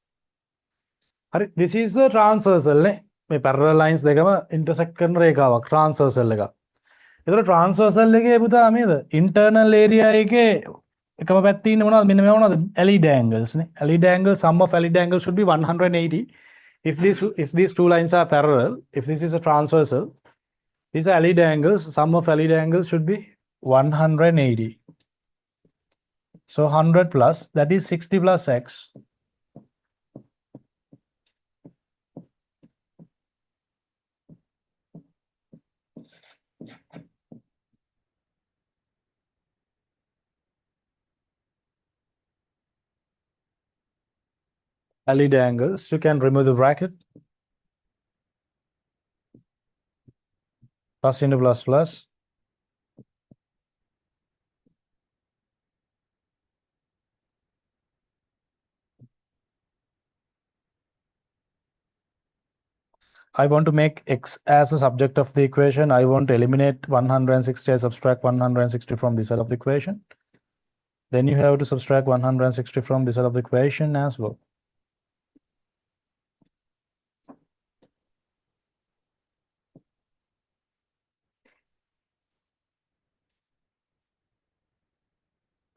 This is the transversal. මේ parallel lines දෙකම intersect කරන රේඛාවක් transversal එක. ඒතර transversal එකේ පුතා මේද internal area එකේ එකම පැත්තේ ඉන්නේ මොනවද? මෙන්න මේ මොනවද? Allied angles නේ. Allied angle, sum of allied angles should be 180. If these two lines are parallel, if this is a transversal, these are allied angles, sum of allied angles should be 180. So 100 plus, that is 60 plus x. Allied angles, you can remove the bracket. Plus into plus plus. I want to make x as a subject of the equation. I want to eliminate 160. I subtract 160 from this side of the equation. Then you have to subtract 160 from this side of the equation as well.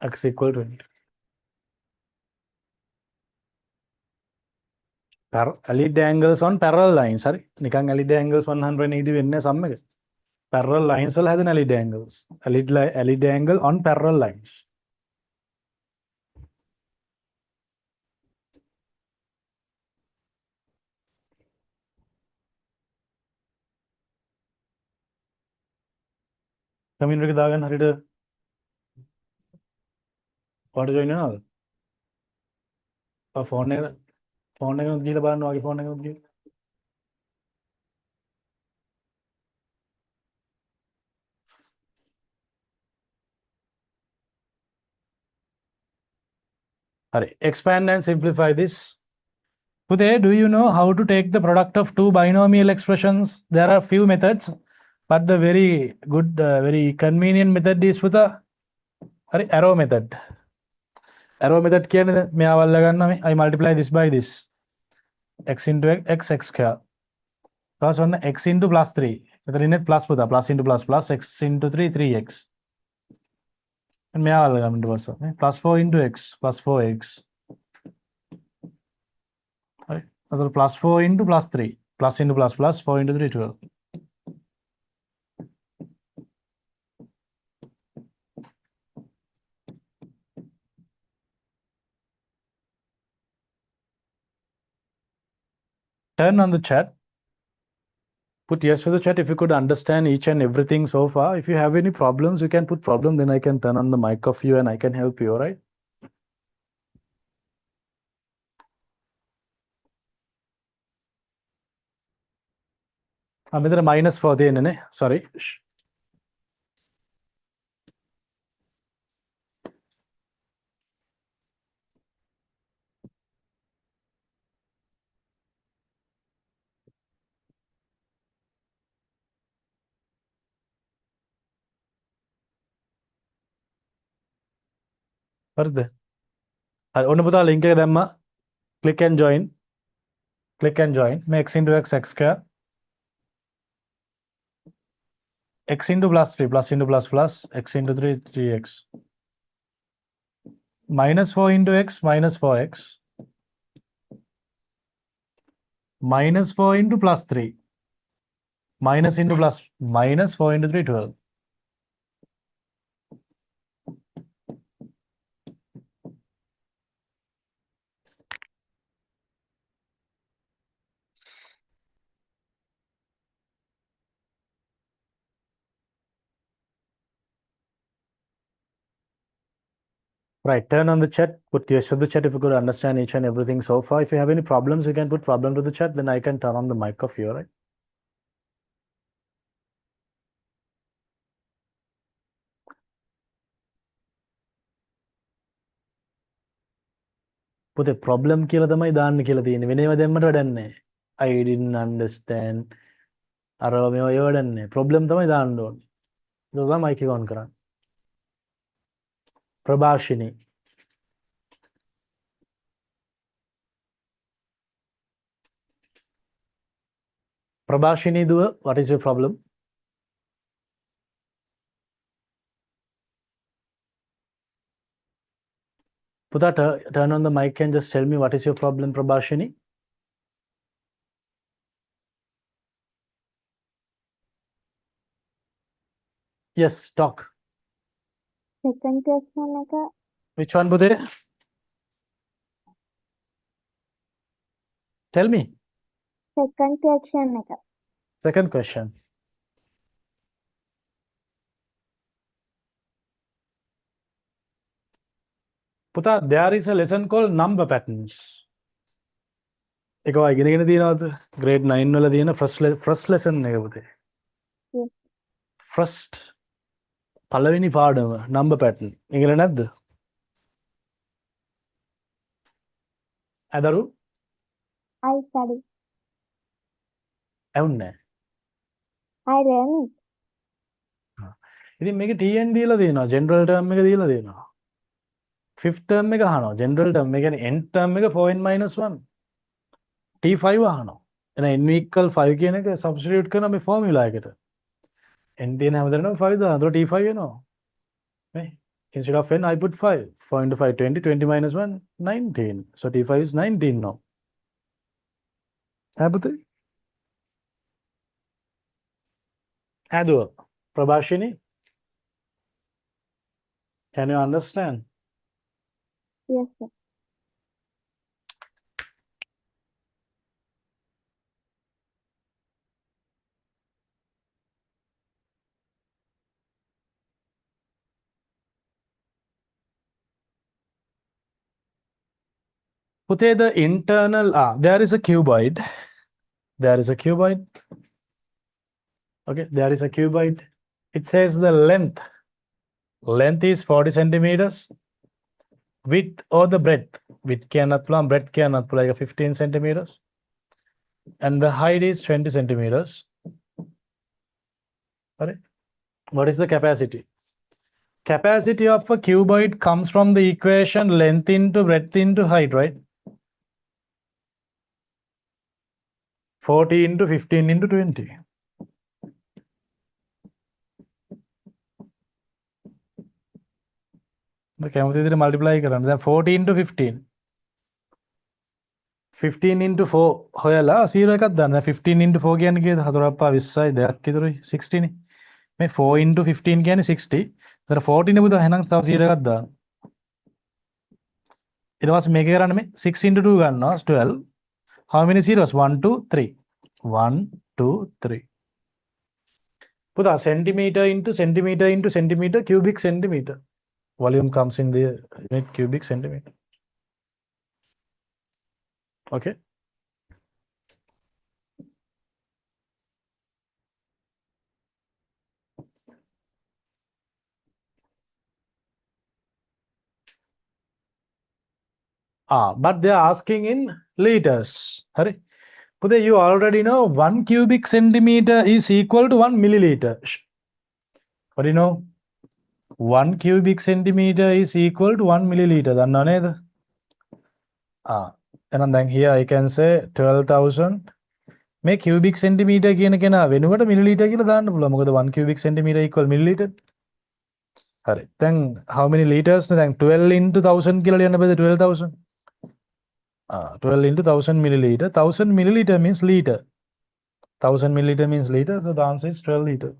X equal to allied angles on parallel lines. Sorry, නිකන් allied angles 180 වෙන්නේ sum එක. Parallel lines වල හැදෙන allied angles. Allied angle on parallel lines. Community එක දාගන්න හරියට වට join වෙනවද? ෆෝන් එකකට ගිහලා බලන්න වගේ ෆෝන් එකකට ගිහලා. Hurry, expand and simplify this. Today, do you know how to take the product of two binomial expressions? There are few methods, but the very good, very convenient method is with the arrow method. Arrow method කියන්නේ මෙයාවල් ලගන්නවා මේ I multiply this by this. X into x square. Plus 1 x into plus 3. මෙතන ඉන්නේ plus පුතා plus into plus x into 3 3x. මෙයාවල් ලගන්න ඊට පස්සේ plus 4 into x plus 4x. Right. Plus 4 into plus 3. Plus into plus plus 4 into 3 12. Turn on the chat. Put yes to the chat if you could understand each and everything so far. If you have any problems, you can put problem, then I can turn on the mic of you and I can help you, all right? මෙතන minus 4 තියෙන්නේ නේ. Sorry. හරිද? හරි ඔන්න පුතා link එක දැම්මා. Click and join. Click and join. මේ x into x square. X into plus 3 plus into plus plus x into 3 3x. Minus 4 into x minus 4x. Minus 4 into plus 3. Minus into plus minus 4 into 3 12. Right, turn on the chat, put yes to the chat if you could understand each and everything so far. If you have any problems, you can put problem to the chat, then I can turn on the mic of you, right? Put a problem කියලා තමයි දාන්න කියලා තියෙන්නේ. වෙනේව දැම්මට වැඩක් නැහැ. I didn't understand. අරව මේව ඒව වැඩක් නැහැ. problem තමයි දාන්න ඕනේ. ඒක තමයි mic එක on කරන්න. ප්‍රභාෂිනී. ප්‍රභාෂිනී දුව, what is your problem? Puta, turn on the mic and just tell me what is your problem, Prabhashini? Yes, talk. Second question එක Which one, Budhe? Tell me. second question එක Second question. Puta, there is a lesson called number patterns. එක ඔය ඉගෙනගෙන තියෙනවද? grade 9 වල තියෙන first lesson එක පුතේ. Yes. First පළවෙනි පාඩම number pattern. ඉගෙන නැද්ද? ඇදරු? I study ඇහුන්නේ නැහැ. I learn ඉතින් මේක TN දීලා තියෙනවා. general term එක දීලා තියෙනවා. fifth term එක අහනවා. general term එක කියන්නේ nth term එක 4n minus 1. T5 අහනවා. එහෙනම් n equal 5 කියන එක substitute කරන මේ formula එකට. n තියෙන හැමදැනම 5 දානවා. එතකොට T5 එනවා. නේ? Instead of n I put 5. 4 into 5 20. 20 minus 1 19. So T5 is 19 now. පුතේ? ඇදුව. ප්‍රභාෂිනී? Can you understand? yes sir Pute, the internal, there is a cuboid. There is a cuboid. Okay, there is a cuboid. It says the length. Length is 40 centimeters. Width or the breadth. Width cannot plan, breadth cannot like 15 centimeters. And the height is 20 centimeters. Alright. What is the capacity? Capacity of a cuboid comes from the equation length into breadth into height, right? 40 into 15 into 20. Okay, I'm going to multiply it. Then 40 into 15. 15 into 4 හොයලා 0 එකක් දාන්න. දැන් 15 into 4 කියන්නේ කීයද? 4 පහ 20යි 2ක් ඉතුරුයි 60 නේ. මේ 4 into 15 කියන්නේ 60. ඒතර 40 නේ පුතා. එහෙනම් තව 0 එකක් දාන්න. ඊට පස්සේ මේක කරන්න මේ 6 into 2 ගන්නවා 12. How many zeros? 1 2 3. 1 2 3. පුතා centimeter into centimeter into centimeter cubic centimeter. Volume comes in the unit cubic centimeter. Okay. But they are asking in liters. Hurry. Puthe, you already know 1 cubic centimeter is equal to 1 milliliter. What do you know? 1 cubic centimeter is equal to 1 milliliter. දන්නව නේද? එහෙනම් දැන් here I can say 12,000. මේ cubic centimeter කියන කෙනා වෙනුවට milliliter කියලා දාන්න පුළුවන්. මොකද 1 cubic centimeter equal milliliter. හරි. දැන් how many liters? දැන් 12 into 1000 කියලා ලියන්න බෑද 12,000? 12 into 1000 milliliter. 1000 milliliter means liter. 1000 milliliter means liter. So the answer is 12 liter.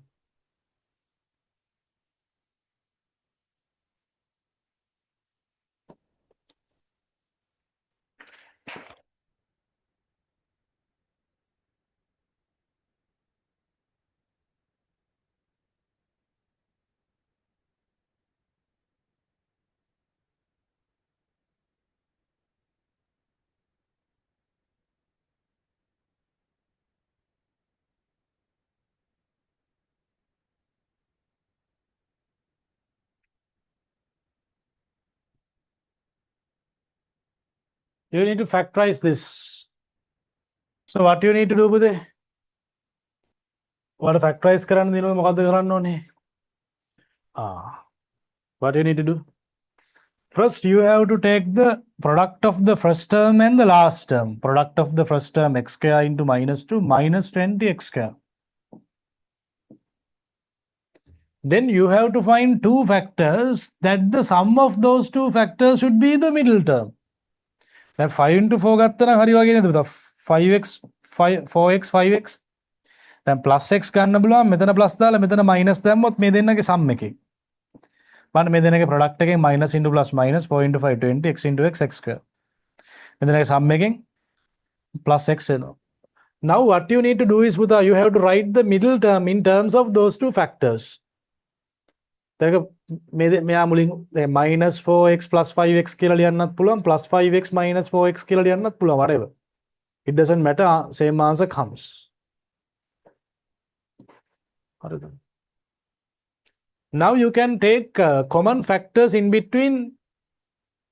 You need to factorize this. So what you need to do පුතේ? ඔයාලා factorize කරන්න දිනවල මොකද්ද කරන්න ඕනේ? What you need to do? First you have to take the product of the first term and the last term. Product of the first term x square into minus 2 minus 20 x square. Then you have to find two factors that the sum of those two factors should be the middle term. දැන් 5 into 4 ගත්තා නම් හරි වගේ නේද පුතා? 5x 4x 5x. දැන් plus x ගන්න බලුවා මෙතන plus දාලා මෙතන minus දැම්මොත් මේ දෙන්නගේ sum එකේ. බලන්න මේ දෙන්නගේ product එකෙන් minus into plus minus 4 into 5 20 x into x x square. මේ දෙන්නගේ sum එකෙන් plus x එනවා. Now what you need to do is පුතා you have to write the middle term in terms of those two factors. දැන් මෙයා මුලින් minus 4x plus 5x කියලා ලියන්නත් පුළුවන් plus 5x minus 4x කියලා ලියන්නත් පුළුවන් whatever. It doesn't matter, same answer comes. හරිද? Now you can take common factors in between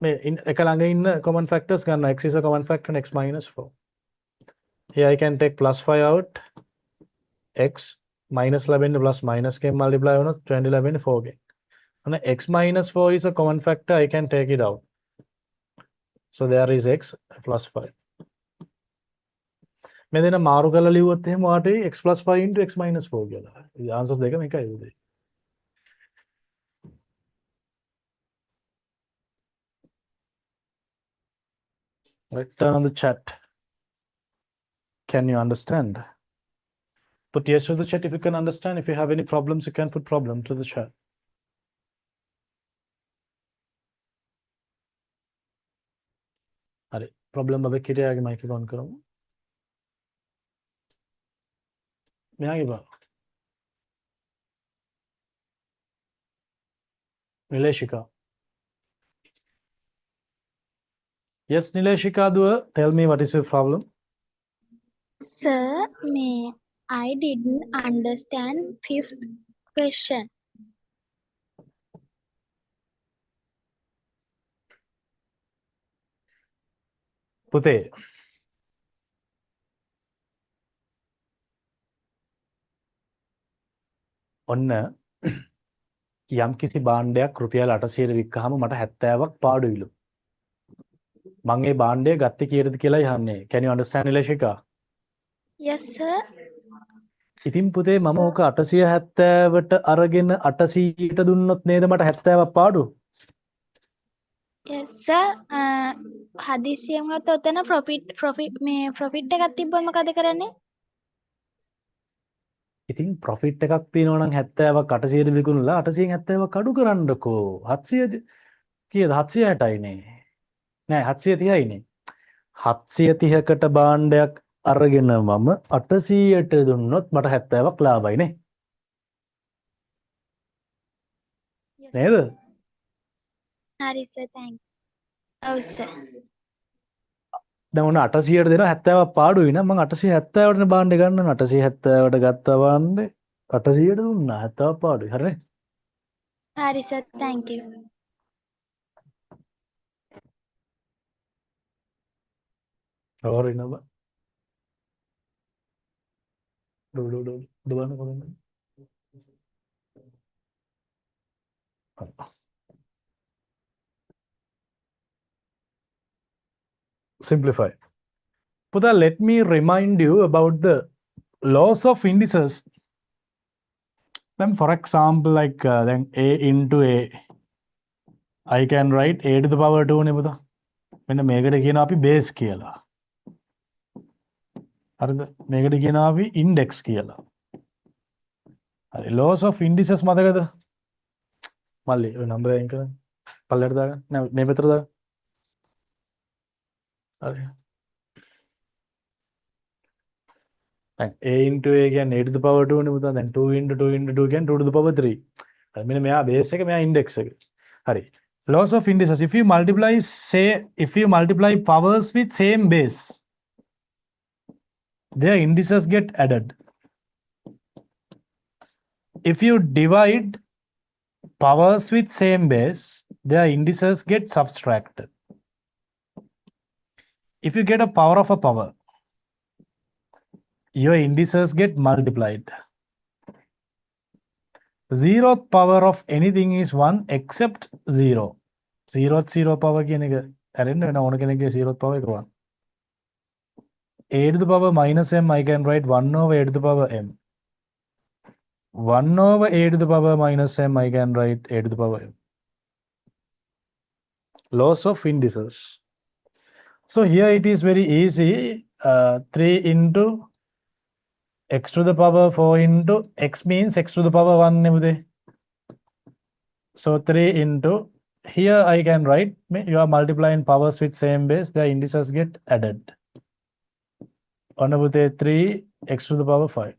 මේ එක ළඟ ඉන්න common factors ගන්න. X is a common factor and x minus 4. Here I can take plus 5 out. X minus 11 plus minus can multiply on 20 11 4 again. And x minus 4 is a common factor. I can take it out. So there is x plus 5. मैं देना मारू कल लियो होते हैं वहाँ पे x plus 5 into x minus 4 क्या था? ये आंसर्स देखा मैं क्या है उधर? Right, turn on the chat. Can you understand? Put yes to the chat if you can understand. If you have any problems, you can put problem to the chat. अरे problem अबे किधर आगे mic on करूँ? मैं आगे बात. Nileshika. Yes, Nileshika, tell me what is your problem? Sir, I didn't understand fifth question. පුතේ ඔන්න යම් කිසි භාණ්ඩයක් රුපියල් 800ට වික්කහම මට 70ක් පාඩුයිලු. මම ඒ භාණ්ඩය ගත්තේ කීයටද කියලා යන්නේ. Can you understand Nileshika? Yes, sir. ඉතින් පුතේ මම ඕක 870ට අරගෙන 800ට දුන්නොත් නේද මට 70ක් පාඩු? yes sir හදිසියෙම ගත්තොත් ඔතන ප්‍රොෆිට් එකක් තිබ්බම මොකද කරන්නේ? ඉතින් ප්‍රොෆිට් එකක් තියෙනවා නම් 70ක් 800ට විකුණලා 870ක් අඩු කරන්නකෝ. 700 කීයද? 760යිනේ. නෑ 730යිනේ. 730කට භාණ්ඩයක් අරගෙන මම 800ට දුන්නොත් මට 70ක් ලාභයිනේ. Yes. නේද? හරි sir thank you. ඔව් sir. දැන් ඔන්න 800ට දෙනවා 70ක් පාඩුයි නම් මම 870ට භාණ්ඩේ ගන්න 870ට ගත්ත භාණ්ඩේ 800ට දුන්නා 70ක් පාඩුයි. හරිනේ? හරි sir thank you. හරි නබ. දුවන්න කොහොමද? Simplify. Puta, let me remind you about the laws of indices. Then, for example, like then a into a, I can write a to the power 2 නේ පුතා. මෙන්න මේකට කියනවා අපි base කියලා. හරිද? මේකට කියනවා අපි index කියලා. හරි. laws of indices මතකද? මල්ලි ඔය නම්බර් එකෙන් කරන්න. පල්ලෙට දාගන්න. නෑ මේ පැත්තට දාගන්න. හරි. දැන් a into a කියන්නේ a to the power 2 නේ පුතා. දැන් 2 into 2 into 2 කියන්නේ 2 to the power 3. හරි මෙන්න මෙයා base එක මෙයා index එක. හරි. Laws of indices. If you multiply powers with same base, their indices get added. If you divide powers with same base, their indices get subtracted. If you get a power of a power, your indices get multiplied. The zeroth power of anything is 1 except 0. Zero power කියන එක ඇරෙන්න වෙන ඕන කෙනෙක්ගේ zeroth power එක 1. A to the power minus m, I can write 1 over a to the power m. 1 over a to the power minus m, I can write a to the power m. Laws of indices. So here it is very easy. 3 into x to the power 4 into x means x to the power 1 නෙමෙයි. So 3 into, here I can write, you are multiplying powers with same base, the indices get added. On about 3 x to the power 5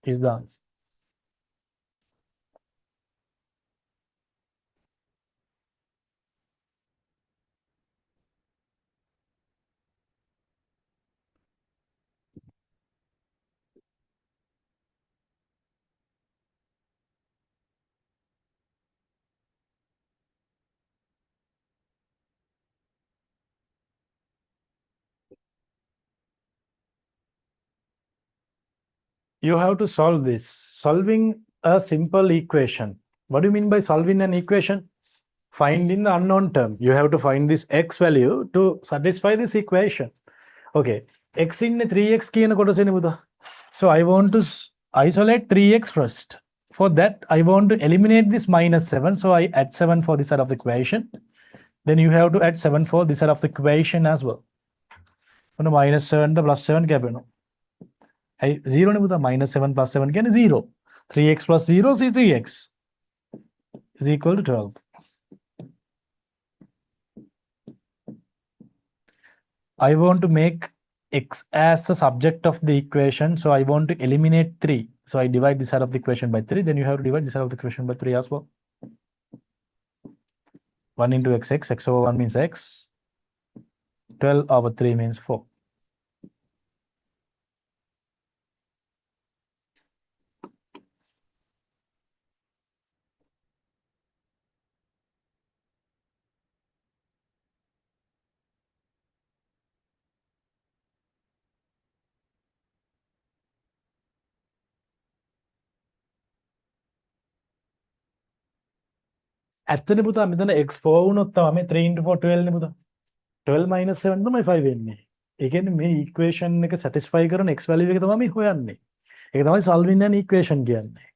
is the answer. You have to solve this. Solving a simple equation. What do you mean by solving an equation? Finding the unknown term. You have to find this x value to satisfy this equation. Okay. X in 3x කියන කොටසනේ පුතා. So I want to isolate 3x first. For that, I want to eliminate this minus 7. So I add 7 for this side of the equation. Then you have to add 7 for this side of the equation as well. On minus 7 to plus 7 කැපෙනවා. 0 නේ පුතා. minus 7 plus 7 කියන්නේ 0. 3x plus 0 is 3x is equal to 12. I want to make x as the subject of the equation. So I want to eliminate 3. So I divide this side of the equation by 3. Then you have to divide this side of the equation by 3 as well. 1 into x, x over 1 means x. 12 over 3 means 4. ඇත්තනේ පුතා මෙතන x4 වුණොත් තමයි 3 into 4 12 නේ පුතා. 12 minus 7 තමයි 5 වෙන්නේ. ඒ කියන්නේ මේ equation එක satisfy කරන x value එක තමයි මේ හොයන්නේ. ඒක තමයි solving an equation කියන්නේ.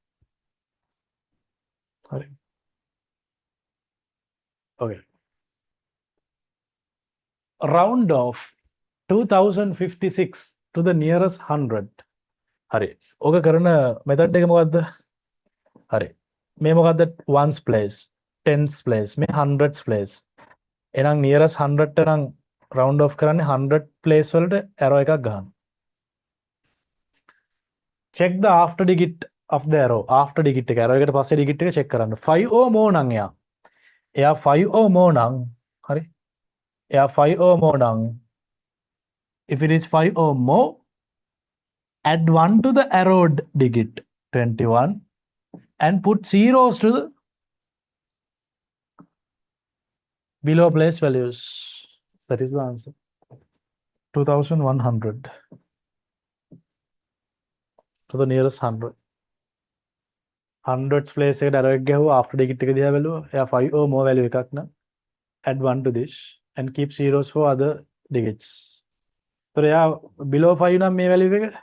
හරි. Okay. round off 2056 to the nearest 100. හරි. ඕක කරන method එක මොකද්ද? හරි. මේ මොකද්ද? ones place, tens place, මේ hundreds place. එහෙනම් nearest 100 ට නම් round off කරන්නේ 100 place වලට arrow එකක් ගන්න. Check the after digit of the arrow. After digit එක arrow එකට පස්සේ digit එක check කරන්න. 5 or more නම් එයා. එයා 5 or more නම් හරි. එයා 5 or more නම් if it is 5 or more, add 1 to the arrowed digit 21 and put zeros to the below place values. That is the answer. 2100 to the nearest 100. Hundreds place එකට arrow එක ගැහුවා after digit එක දිහා බැලුවා. එයා 5 or more value එකක් නම් add 1 to this and keep zeros for other digits. So එයා below 5 නම් මේ value එක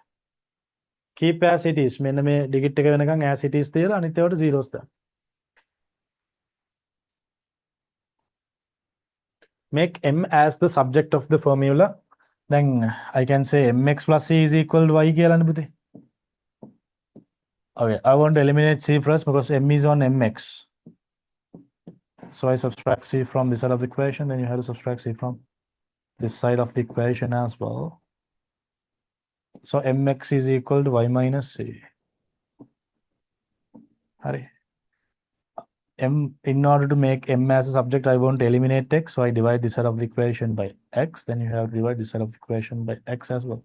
keep as it is. මෙන්න මේ digit එක වෙනකන් as it is තියලා අනිත් ඒවාට zeros දාන්න. Make m as the subject of the formula. Then I can say mx plus c is equal to y කියලා නේ පුතේ. Okay, I want to eliminate c first because m is on mx. So I subtract c from this side of the equation, then you have to subtract c from this side of the equation as well. So mx is equal to y minus c. Hurry. In order to make m as a subject, I want to eliminate x, so I divide this side of the equation by x, then you have to divide this side of the equation by x as well.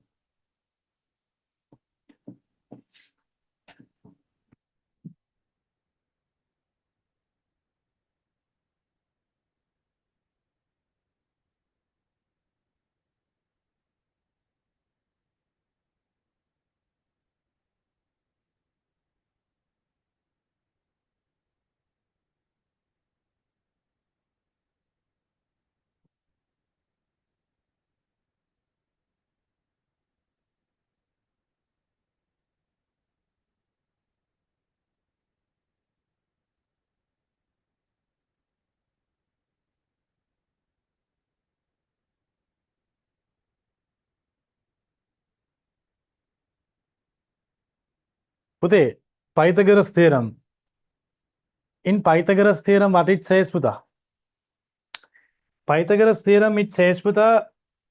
Pute, Pythagoras theorem. In Pythagoras theorem, what it says, Puta? Pythagoras theorem, it says, Puta,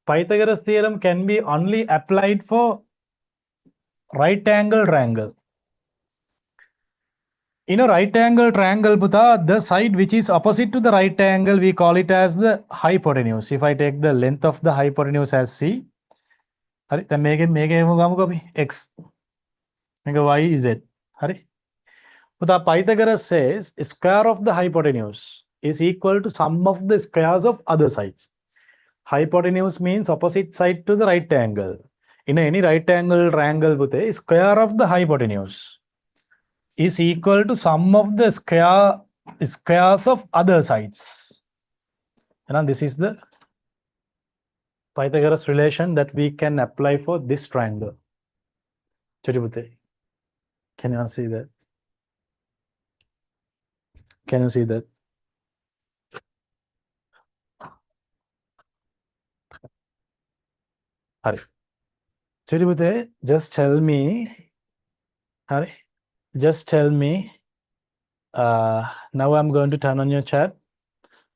Pythagoras theorem can be only applied for right angle triangle. In a right angle triangle, Puta, the side which is opposite to the right angle, we call it as the hypotenuse. If I take the length of the hypotenuse as c, then make it x. Make y is z. But the Pythagoras says square of the hypotenuse is equal to sum of the squares of other sides. Hypotenuse means opposite side to the right angle. In any right angle triangle, square of the hypotenuse is equal to sum of the squares of other sides. And this is the Pythagoras relation that we can apply for this triangle. Can you see that? Can you see that? Hari. Chiribute, just tell me. Hari. Just tell me. Now I'm going to turn on your chat.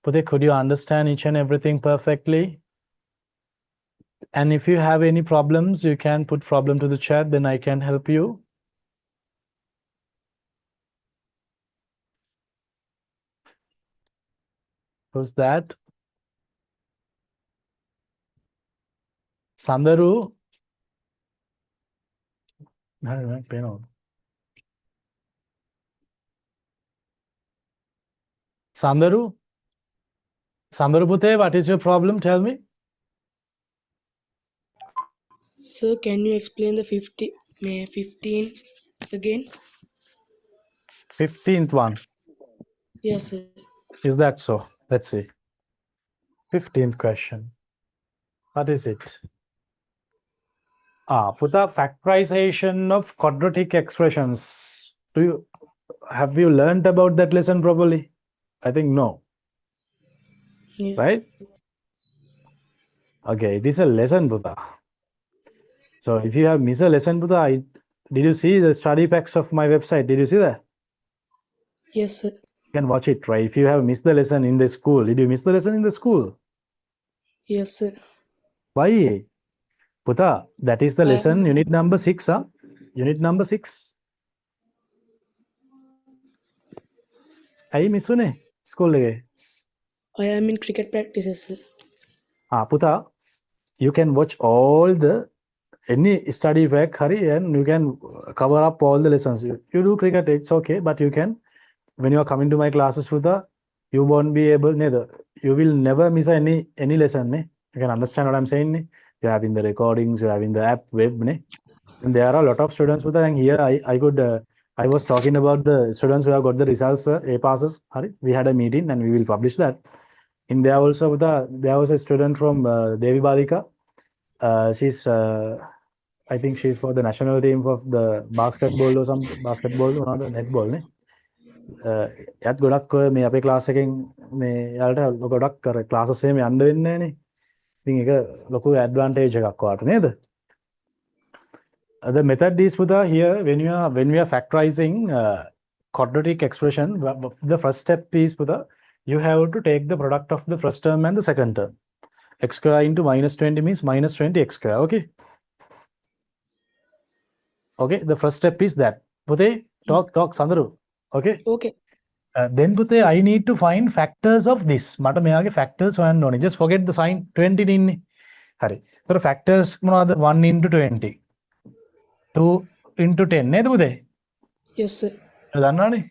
Pute, could you understand each and everything perfectly? And if you have any problems, you can put problem to the chat, then I can help you. Who's that? Sandaru. Sandaru? Sandaru Pute, what is your problem? Tell me. Sir, can you explain the 15 again? 15th one. Yes, sir. Is that so? Let's see. 15th question. What is it? Put a factorization of quadratic expressions. Have you learned about that lesson properly? I think no. Yeah. Right? Okay, it is a lesson, Buddha. So if you have missed a lesson, Buddha, did you see the study packs of my website? Did you see that? Yes, sir. You can watch it, right? If you have missed the lesson in the school, did you miss the lesson in the school? Yes, sir. Why? Buddha, that is the I lesson, unit number 6, huh? Unit number 6. ඇයි miss වුනේ school එකේ? am in cricket practices, sir. පුතා, you can watch all the any study work hari and you can cover up all the lessons. You do cricket, it's okay, but you can, when you are coming to my classes, Puta, you won't be able, neither. You will never miss any lesson, ne? You can understand what I'm saying, ne? You have in the recordings, you have in the app, web, ne? And there are a lot of students, Puta, and here I was talking about the students who have got the results, A passes. Hari, we had a meeting and we will publish that. In there also, Puta, there was a student from Devi Balika. She's I think she's for the national team of the basketball or something, basketball or the netball, ne? එයත් ගොඩක් ඔය මේ අපේ class එකෙන් මේ යාලට ගොඩක් කර classes එහෙම යන්න වෙන්නේ නැහනේ. ඉතින් ඒක ලොකු ඇඩ්වාන්ටේජ් එකක් ඔයාලට නේද? The method is Buddha here when we are factorizing quadratic expression, the first step is Buddha, you have to take the product of the first term and the second term. X square into minus 20 means minus 20 x square. Okay. Okay, the first step is that. Puthe, talk, Sandaru. Okay. Okay. Then Puthe, I need to find factors of this. Mata meyage factors hoyanna one. Just forget the sign 20 dinne. Hari. So factors monada 1 into 20. 2 into 10 නේද පුතේ? Yes, sir. දන්නවනේ?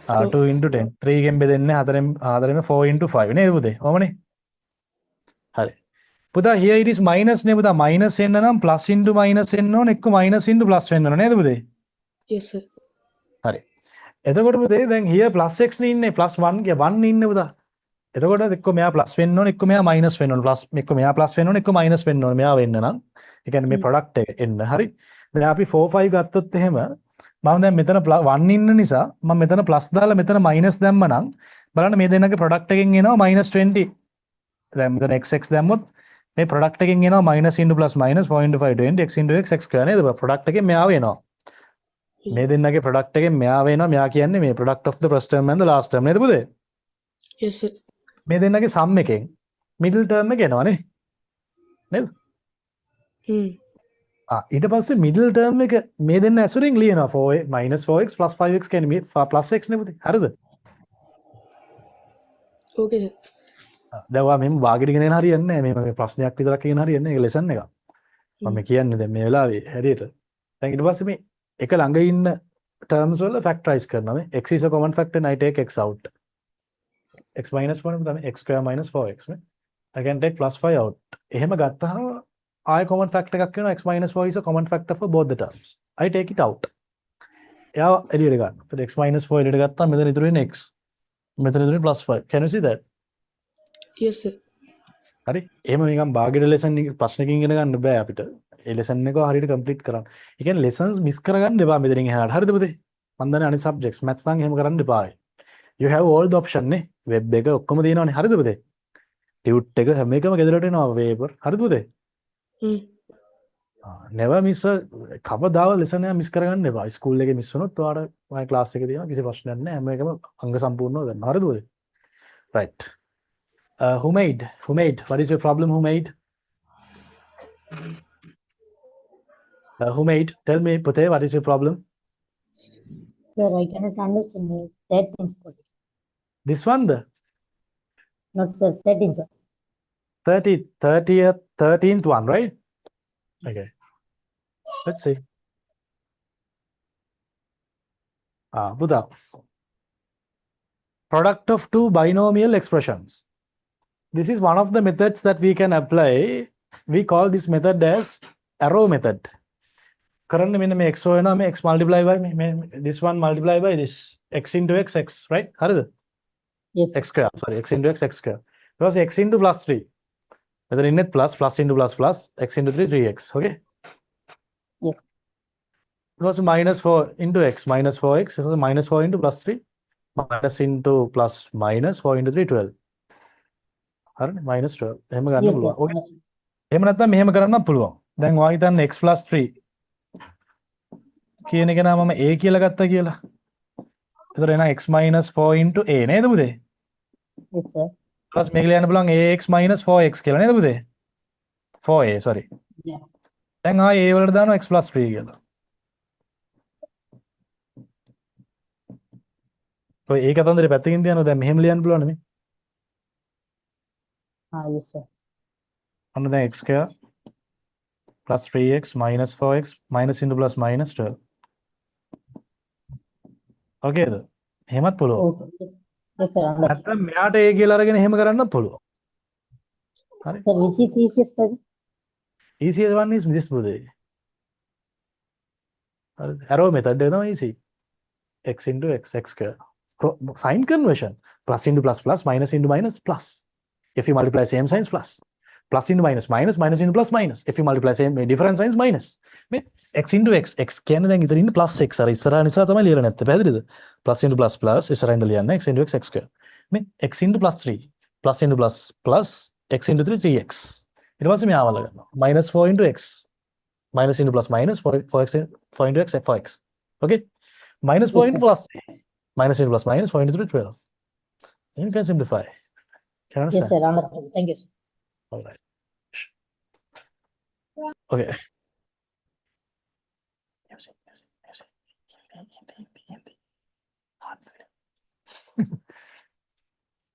2 into 10. 3 ගෙන් බෙදෙන්නේ 4ෙන් 4 into 5 නේද පුතේ? ඔහමනේ. හරි. පුතා here it is minus නේ පුතා. minus එන්න නම් plus into minus එන්න ඕනේ. එක්ක minus into plus වෙන්න ඕනේ නේද පුතේ? Yes, sir. හරි. එතකොට පුතේ දැන් here plus x නේ ඉන්නේ. plus 1 ඉන්නේ පුතා. එතකොට එක්ක මෙයා plus වෙන්න ඕනේ. එක්ක මෙයා minus වෙන්න ඕනේ. plus එක්ක මෙයා plus වෙන්න ඕනේ. එක්ක minus වෙන්න ඕනේ. මෙයා වෙන්න නම්. ඒ කියන්නේ මේ product එක එන්න. හරි. දැන් අපි 4 5 ගත්තොත් එහෙම මම දැන් මෙතන 1 ඉන්න නිසා මම මෙතන plus දාලා මෙතන minus දැම්ම නම් බලන්න මේ දෙන්නගේ product එකෙන් එනවා -20. දැන් මෙතන xx දැම්මොත් මේ product එකෙන් එනවා minus into plus minus 4 into 5 20 x into x x square නේද? product එකෙන් මෙයා වෙනවා. මේ දෙන්නගේ product එකෙන් මෙයා වෙනවා. මෙයා කියන්නේ මේ product of the first term and the last term නේද පුතේ? Yes, sir. මේ දෙන්නගේ sum එකෙන් middle term එක එනවා නේ. නේද? ඊට පස්සේ middle term එක මේ දෙන්න ඇසුරින් ලියනවා 4 minus 4x plus 5x කියන්නේ මේ plus x නේ පුතේ. හරිද? Okay, sir. දැන් ඔයා මෙහෙම වාගෙට ගෙන යන හරියන්නේ නැහැ. මේ ප්‍රශ්නයක් විතරක් කියන හරියන්නේ නැහැ. ඒක lesson එක. මම කියන්නේ දැන් මේ වෙලාවේ හැටියට. දැන් ඊට පස්සේ මේ එක ළඟ ඉන්න terms වල factorize කරනවා මේ. x is a common factor and I take x out. x minus 1 තමයි x square minus 4x නේ. I can take plus 5 out. එහෙම ගත්තාම I common factor එකක් වෙනවා. x minus 4 is a common factor for both the terms. I take it out. එයා එළියට ගන්න. එතකොට x minus 4 එළියට ගත්තාම මෙතන ඉතුරු වෙන්නේ x. මෙතන ඉතුරු වෙන්නේ plus 5. Can you see that? Yes, sir. හරි. එහෙම නිකන් බාගෙට lesson ප්‍රශ්නකින් ඉගෙන ගන්න බෑ අපිට. ඒ lesson එක හරියට complete කරන්න. ඒ කියන්නේ lessons miss කරගන්න එපා මෙතනින් එහාට. හරිද පුතේ? මම දන්නේ අනිත් subjects maths නම් එහෙම කරන්න එපායි. You have all the option නේ. web එක ඔක්කොම තියෙනවානේ. හරිද පුතේ? tut එක හැම එකම ගෙදරට එනවා paper. හරිද පුතේ? never miss කවදාවත් lesson එක miss කරගන්න එපා. school එකේ miss වුණොත් ඔයාලට ඔය class එකේ තියෙන කිසි ප්‍රශ්නයක් නැහැ. හැම එකම අංග සම්පූර්ණව ගන්න. හරිද පුතේ? right. Humaid, what is your problem, Humaid? Humaid, tell me, Pute, what is your problem? Sir, I cannot understand the 13th question. This one, the Not sir, 13th one. 13th one, right? Okay. Let's see. Buddha. Product of two binomial expressions. This is one of the methods that we can apply. We call this method as arrow method. Currently, x x multiply by this one multiply by this x into x, right? Yes. X square, sorry, x into x square. Because x into plus 3. Whether in it plus into plus, x into 3, 3x, okay? Yes. It was minus 4 into x, minus 4x. It was minus 4 into plus 3. Minus into plus minus 4 into 3, 12. minus 12. එහෙම ගන්න Yes, පුළුවන්. sir. Okay. එහෙම නැත්නම් මෙහෙම කරන්නත් පුළුවන්. දැන් ඔයා හිතන්න x + 3 කියන එක නම් මම a කියලා ගත්තා කියලා. එතකොට එහෙනම් x - 4 * a නේද පුතේ? Yes, sir. ඊට මේක ලියන්න පුළුවන් ax - 4x කියලා නේද පුතේ? 4a sorry. Yeah. දැන් ආයේ a වලට දානවා x + 3 කියලා. ඔය ඒක අතන්දරේ පැත්තකින් තියනවා දැන් මෙහෙම ලියන්න පුළුවන් නේ. Yes, sir. අන්න දැන් x² + 3x - 4x - into plus minus 12. ඕකේද? එහෙමත් පුළුවන්. Okay. Yes, sir. Understood. නැත්නම් මෙයාට a කියලා අරගෙන එහෙම කරන්නත් පුළුවන්. හරි. Sir, which is easiest, sir? Easier one is this පුතේ. හරි. arrow method එක තමයි easy. x into x² sign conversion plus into plus plus minus into minus plus if you multiply same signs plus into minus minus minus into plus minus if you multiply same different signs minus මේ x into x කියන්නේ දැන් ඉතින් ඉන්නේ plus x අර ඉස්සරහා නිසා තමයි ලියලා නැත්තේ පැහැදිලිද plus into plus plus ඉස්සරහින්ද ලියන්න x into x² මේ x into plus 3 plus into plus plus x into 3 3x ඊට පස්සේ මෙයාවල ගන්නවා minus 4 into x minus into plus minus 4x 4 into x 4x okay minus 4 Yes, into sir. plus minus into plus minus 4 into 3 12 you can simplify can you Yes, understand sir. Understood. Thank you, sir. all right okay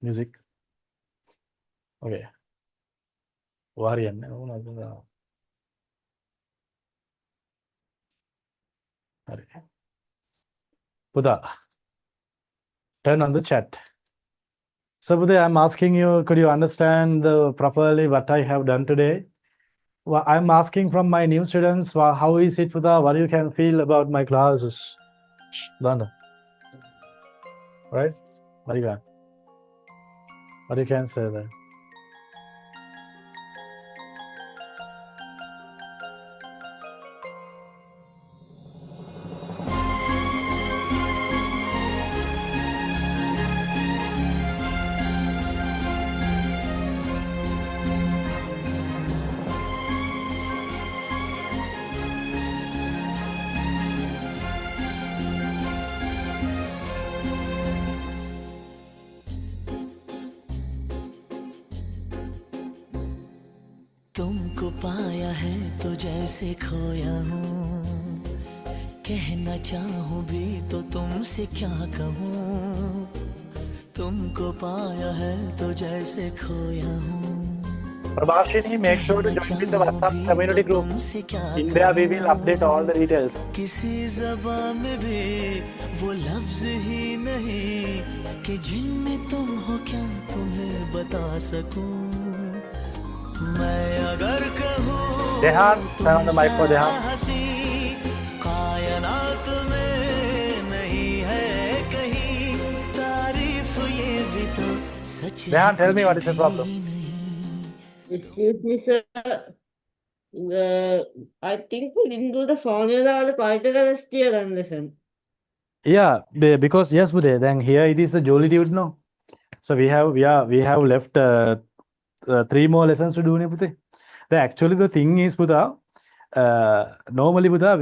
music okay variant Buddha, turn on the chat. So Buddha, I'm asking you, could you understand properly what I have done today? Well, I'm asking from my new students, how is it, Buddha? What you can feel about my classes? Done. Right? What you got? What you can say there? तुमको पाया है तो जैसे खोया हूँ कहना चाहूँ भी तो तुमसे क्या कहूँ तुमको पाया है तो जैसे खोया हूँ Prabhashini, make sure to join in the WhatsApp community group. In there we will update all the details. किसी ज़बान में भी वो लफ्ज ही नहीं कि जिनमें तुम हो क्या तुम्हें बता सकूं मैं अगर कहूँ Dehan, turn on the mic for Dehan. हंसी कायनात में नहीं है कहीं तारीफ ये भी तो सच Dehan, tell me what is the problem? Excuse me, sir. I think we didn't do the formula or the Pythagoras theorem lesson. Yeah, because yes, Buddha, then here it is the jolitude, no? So we have left 3 more lessons to do, ne, Buddha. Actually the thing is, Buddha, normally Buddha,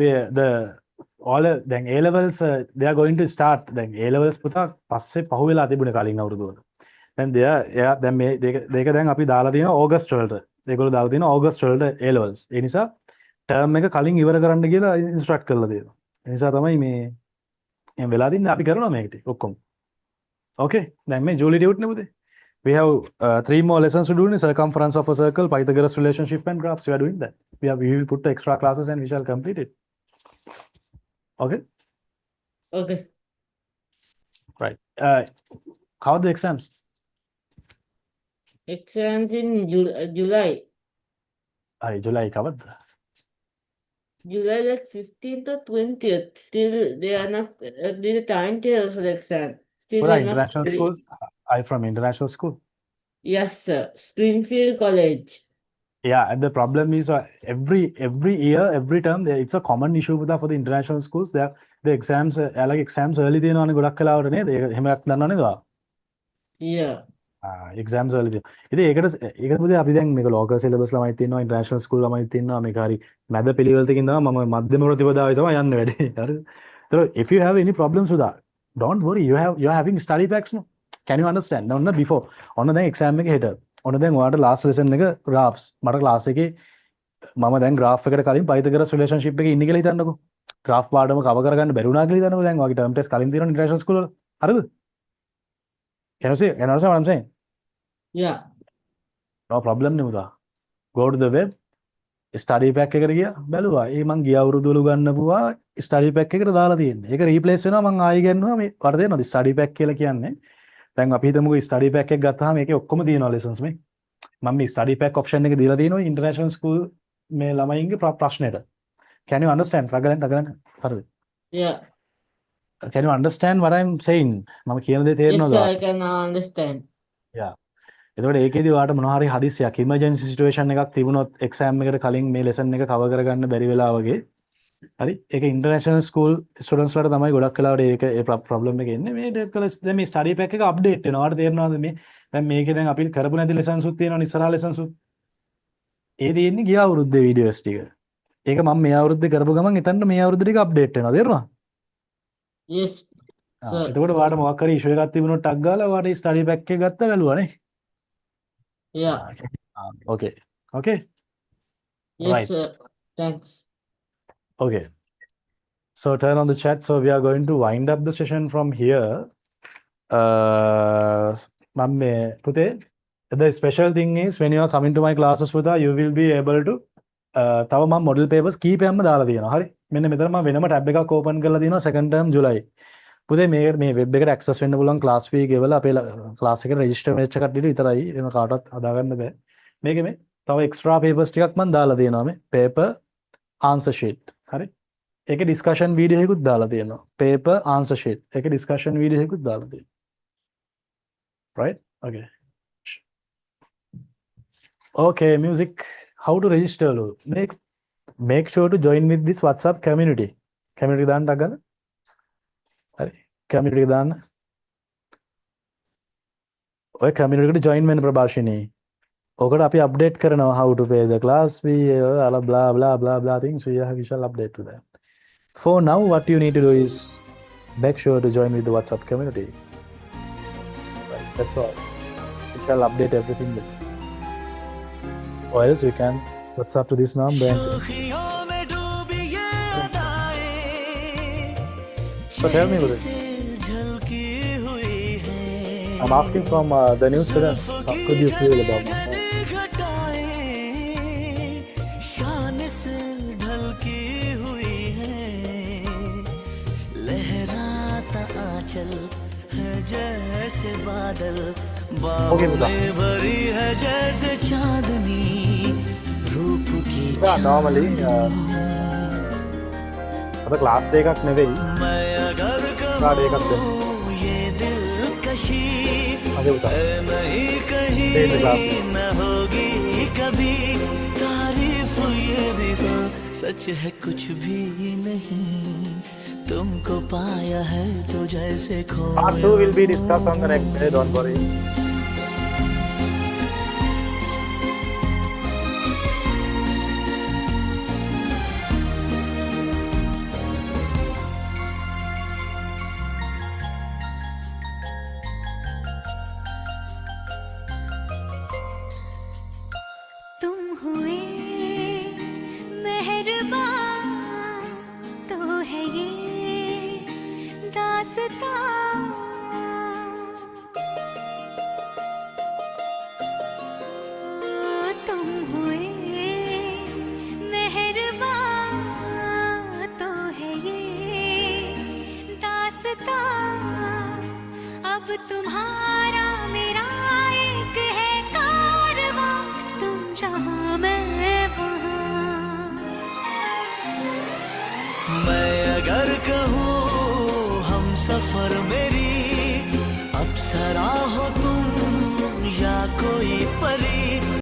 then A levels they are going to start. Then A levels Buddha පස්සේ පහුවෙලා තිබුණේ කලින් අවුරුදුවල. Then දැන් මේ දෙක දැන් අපි දාලා තියෙනවා ඕගස්ට් වලට. ඒගොල්ලෝ දාලා තියෙනවා ඕගස්ට් වලට A levels. ඒ නිසා ටර්ම් එක කලින් ඉවර කරන්න කියලා ඉන්ස්ට්‍රක්ට් කරලා දෙනවා. ඒ නිසා තමයි මේ එහෙම වෙලා තින්නේ අපි කරනවා මේක ටික ඔක්කොම. Okay, දැන් මේ ජූලිටියුඩ් නේ පුතේ. We have 3 more lessons to do in circumference of a circle, Pythagoras relationship and graphs. We are doing that. We will put the extra classes and we shall complete it. Okay? Okay. Right. How are the exams? Exams in July. July covered. July like 15th or 20th. Still, they are not did the timetable for the exam. Still, What they are are not international ready. school? I from international school. Yes, sir. Springfield College. Yeah, and the problem is every year, every term, it's a common issue with for the international schools. The exams, like exams early තියෙනවනේ ගොඩක් කලාවට නේද? එහෙම එකක් දන්නව නේද? Yeah. Exams වලදී. ඉතින් ඒකට පුතේ අපි දැන් මේක ලෝකල් සිලබස් ළමයි තියෙනවා, ඉන්ටර්නැෂනල් ස්කූල් ළමයි තියෙනවා. මේක හරි මැද පිළිවෙලකින් තමයි මම මධ්‍යම ප්‍රතිපදාවේ තමයි යන්නේ වැඩේ. හරිද? So if you have any problems with that, don't worry. You're having study packs no. Can you understand? No, not before. ඔන්න දැන් exam එක හෙට. ඔන්න දැන් ඔයාලට last lesson එක graphs. මට class එකේ මම දැන් graph එකට කලින් Pythagoras relationship එකේ ඉන්නේ කියලා හිතන්නකෝ. graph පාඩම cover කරගන්න බැරි වුණා කියලා හිතන්නකෝ. දැන් ඔයාගේ term test කලින් තියෙනවා ඉන්ටර්නැෂනල් ස්කූල් වල. හරිද? Can you see? Can you understand what I'm saying? Yeah. No problem නෙමුදා. Go to the web. Study pack එකට ගියා බැලුවා. ඒ මං ගිය අවුරුදු වල ගන්නපුවා ස්ටඩි පැක් එකට දාලා තියෙන්නේ. ඒක රීප්ලේස් වෙනවා මං ආයෙ ගන්නවා මේ වට දෙනවද ස්ටඩි පැක් කියලා කියන්නේ. දැන් අපි හිතමුකෝ ස්ටඩි පැක් එක ගත්තාම මේකේ ඔක්කොම තියෙනවා ලෙසන්ස් මේ. මම මේ ස්ටඩි පැක් ඔප්ෂන් එක දීලා තියෙනවා ඉන්ටර්නැෂනල් ස්කූල් මේ ළමයින්ගේ ප්‍රශ්නෙට. Can you understand? රගලන් හරිද? Yeah. Can you understand what I'm saying? මම කියන දේ Yes, තේරෙනවද? sir. I can understand. Yeah. එතකොට ඒකෙදි ඔයාලට මොනවා හරි හදිස්සියක් ඉමර්ජන්සි සිටුේෂන් එකක් තිබුණොත් එක්සෑම් එකට කලින් මේ ලෙසන් එක කවර් කරගන්න බැරි වෙලා වගේ හරි ඒක ඉන්ටර්නැෂනල් ස්කූල් ස්ටුඩන්ට්ස් වලට තමයි ගොඩක් වෙලාවට ඒක ඒ ප්‍රොබ්ලම් එක එන්නේ මේ දැන් මේ ස්ටඩි පැක් එක අප්ඩේට් වෙනවා ඔයාලට තේරෙනවද මේ දැන් මේකේ දැන් අපි කරපු නැති ලෙසන්ස් උත් තියෙනවා ඉස්සරහා ලෙසන්ස් උත් ඒ දෙන්නේ ගිය අවුරුද්දේ වීඩියෝස් ටික ඒක මම මේ අවුරුද්දේ කරපු ගමන් එතනට මේ අවුරුද්දේ ටික අප්ඩේට් වෙනවා තේරුණා Yes, sir. එතකොට ඔයාලට මොකක් හරි ඉෂුව එකක් තිබුණොත් ටක් ගාලා ඔයාලට ස්ටඩි පැක් එක ගත්තා බැලුවානේ Yeah. Okay. Okay. Yes, Right. sir. Thanks. Okay. So turn on the chat. So we are going to wind up the session from here. Mamme, Pute, the special thing is when you are coming to my classes, Puta, you will be able to තව මම model papers කීපයක්ම දාලා තියෙනවා. හරි. මෙන්න මෙතන මම වෙනම tab එකක් ඕපන් කරලා තියෙනවා second term July. පුතේ මේ වෙබ් එකට access වෙන්න පුළුවන් class fee ගෙවලා අපේ class එකට register වෙච්ච කට්ටියට විතරයි. එහෙම කාටවත් හදාගන්න බෑ. මේකේ මේ තව extra papers ටිකක් මම දාලා තියෙනවා මේ paper answer sheet. හරි. ඒකේ discussion video එකකුත් දාලා තියෙනවා. paper answer sheet. ඒකේ discussion video එකකුත් දාලා තියෙනවා. Right? Okay. Okay, music. How to register? Make sure to join with this WhatsApp community. Community දාන්න අගල. හරි. community දාන්න. ඔය community එකට join වෙන්න ප්‍රභාෂිනී. ඔකට අපි update කරනවා how to pay the class fee, blah blah blah blah things. We shall update to that. For now, what you need to do is make sure to join with the WhatsApp community. Right, that's all. We shall update everything there. Or else we can WhatsApp to this number. So tell me about it. I'm asking from the new students. How could you feel about my phone? जैसे बादल Okay, Buddha. भरी है जैसे चांदनी रूप की Yeah, normally, the class day එකක් නෙවෙයි. मैं अगर Class day එකක් දෙන්න. कहूँ ये दिलकशी Okay, Buddha. नहीं Day the class. कहीं न होगी कभी तारीफ ये भी हो सच है कुछ भी नहीं तुमको पाया है तो जैसे Part 2 will be discussed on the next day, don't worry. तुम हुए मेहरबान तो है ये दास्तां तुम हुए मेहरबान तो है ये दास्तां अब तुम्हारा मेरा एक है कारवां तुम जहाँ मैं वहाँ मैं अगर कहूँ हम सफर मेरी अप्सरा हो